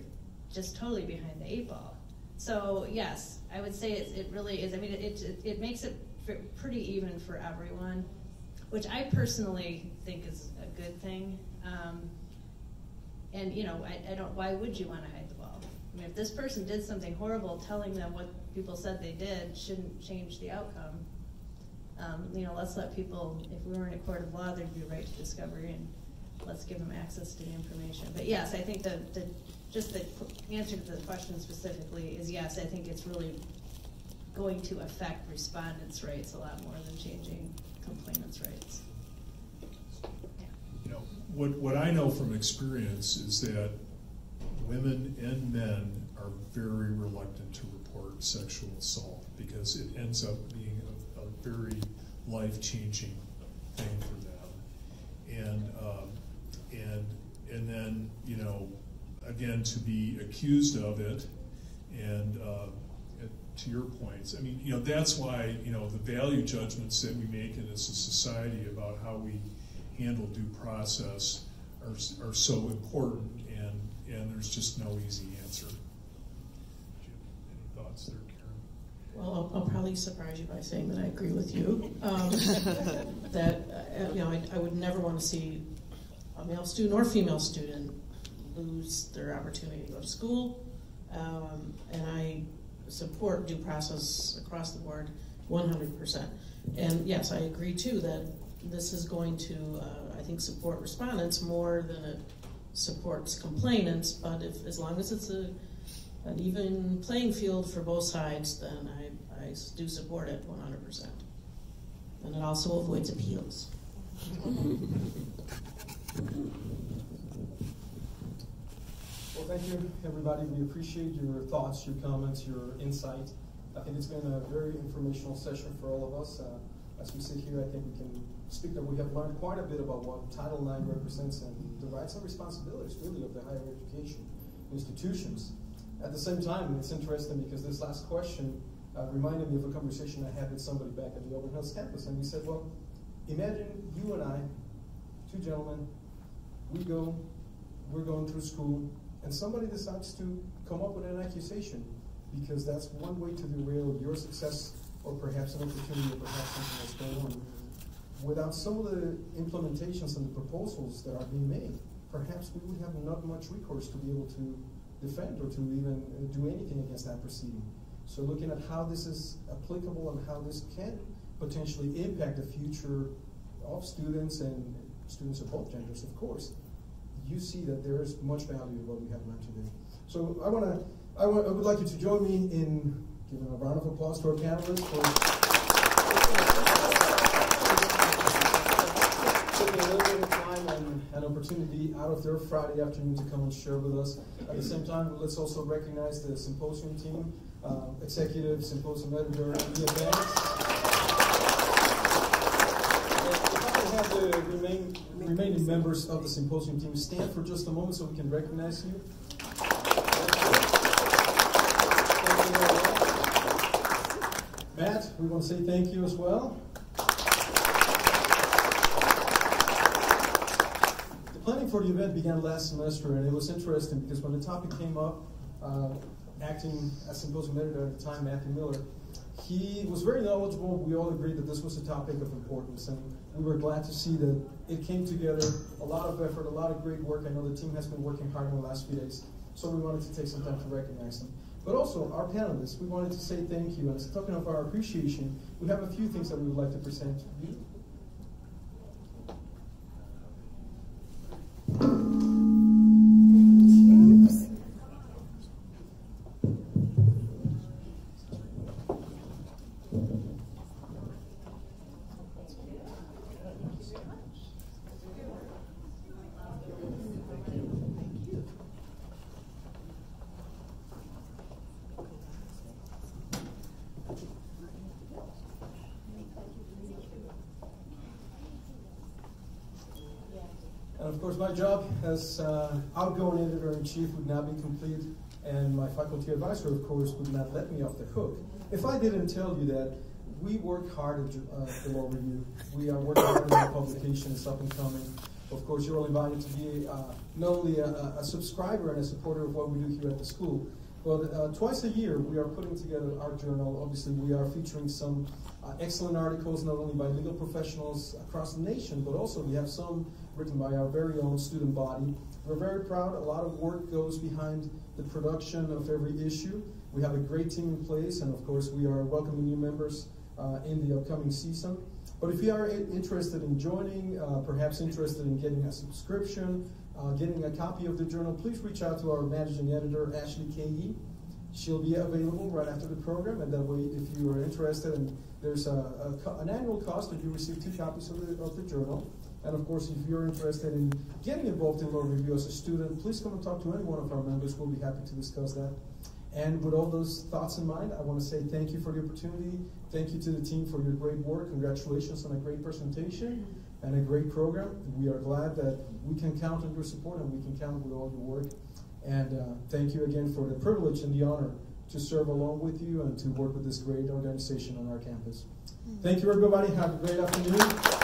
just totally behind the 8 ball. So yes, I would say it really is. I mean, it makes it pretty even for everyone, which I personally think is a good thing. And I don't. Why would you want to hide the ball? I mean, if this person did something horrible, telling them what people said they did shouldn't change the outcome. Let's let people. If we were in a court of law, there'd be a right to discovery, and let's give them access to the information. But yes, I think the answer to the question specifically is yes. I think it's really going to affect respondents' rights a lot more than changing complainants' rights. Yeah. What I know from experience is that women and men are very reluctant to report sexual assault because it ends up being a very life-changing thing for them, and then again, to be accused of it, and to your points, I mean, that's why the value judgments that we make in as a society about how we handle due process are so important, and there's just no easy answer. Any thoughts there, Karen? Well, I'll probably surprise you by saying that I agree with you. I would never want to see a male student or female student lose their opportunity to go to school, and I support due process across the board 100%. And yes, I agree too that this is going to, I think, support respondents more than it supports complainants, but as long as it's an even playing field for both sides, then I do support it 100%. And it also avoids appeals. Well, thank you, everybody. We appreciate your thoughts, your comments, your insight. I think it's been a very informational session for all of us. As we sit here, I think we can speak that we have learned quite a bit about what Title IX represents and the rights and responsibilities, really, of the higher education institutions. At the same time, it's interesting because this last question reminded me of a conversation I had with somebody back at the Auburn Hills campus, and we said, well, imagine you and I, two gentlemen, we're going through school, and somebody decides to come up with an accusation because that's one way to derail your success or perhaps an opportunity or perhaps something that's going on. Without some of the implementations and the proposals that are being made, perhaps we would have not much recourse to be able to defend or to even do anything against that proceeding. So looking at how this is applicable and how this can potentially impact the future of students and students of both genders, of course, you see that there is much value in what we have learned today. So I would like you to join me in giving a round of applause to our panelists for taking a little bit of time and an opportunity out of their Friday afternoon to come and share with us. At the same time, let's also recognize the Symposium team, Executive Symposium Editor, Leah Banks. Have the remaining members of the Symposium team stand for just a moment so we can recognize you. Matt, we want to say thank you as well. The planning for the event began last semester, and it was interesting because when the topic came up, acting as Symposium editor at the time, Matthew Miller, he was very knowledgeable. We all agreed that this was a topic of importance, and We were glad to see that it came together, a lot of effort, a lot of great work. I know the team has been working hard in the last few days, so we wanted to take some time to recognize them. But also, our panelists, we wanted to say thank you. And as a token of our appreciation, we have a few things that we would like to present to you. And of course, my job as outgoing editor-in-chief would now be complete, and my faculty advisor, of course, would not let me off the hook if I didn't tell you that we work hard at the Law Review. We are working hard on our publication. It's up and coming. Of course, you're all invited to be not only a subscriber and a supporter of what we do here at the school, but twice a year we are putting together our journal. Obviously, we are featuring some excellent articles, not only by legal professionals across the nation, but also we have some written by our very own student body. We're very proud. A lot of work goes behind the production of every issue. We have a great team in place, and of course, we are welcoming new members in the upcoming season. But if you are interested in joining, perhaps interested in getting a subscription, getting a copy of the journal, please reach out to our managing editor, Ashley K.E. She'll be available right after the program, and that way, if you are interested, and there's an annual cost that you receive 2 copies of the journal. And of course, if you're interested in getting involved in Law Review as a student, please come and talk to any one of our members. We'll be happy to discuss that. And with all those thoughts in mind, I want to say thank you for the opportunity. Thank you to the team for your great work. Congratulations on a great presentation and a great program. We are glad that we can count on your support and we can count with all your work. And thank you again for the privilege and the honor to serve along with you and to work with this great organization on our campus. Thank you, everybody. Have a great afternoon.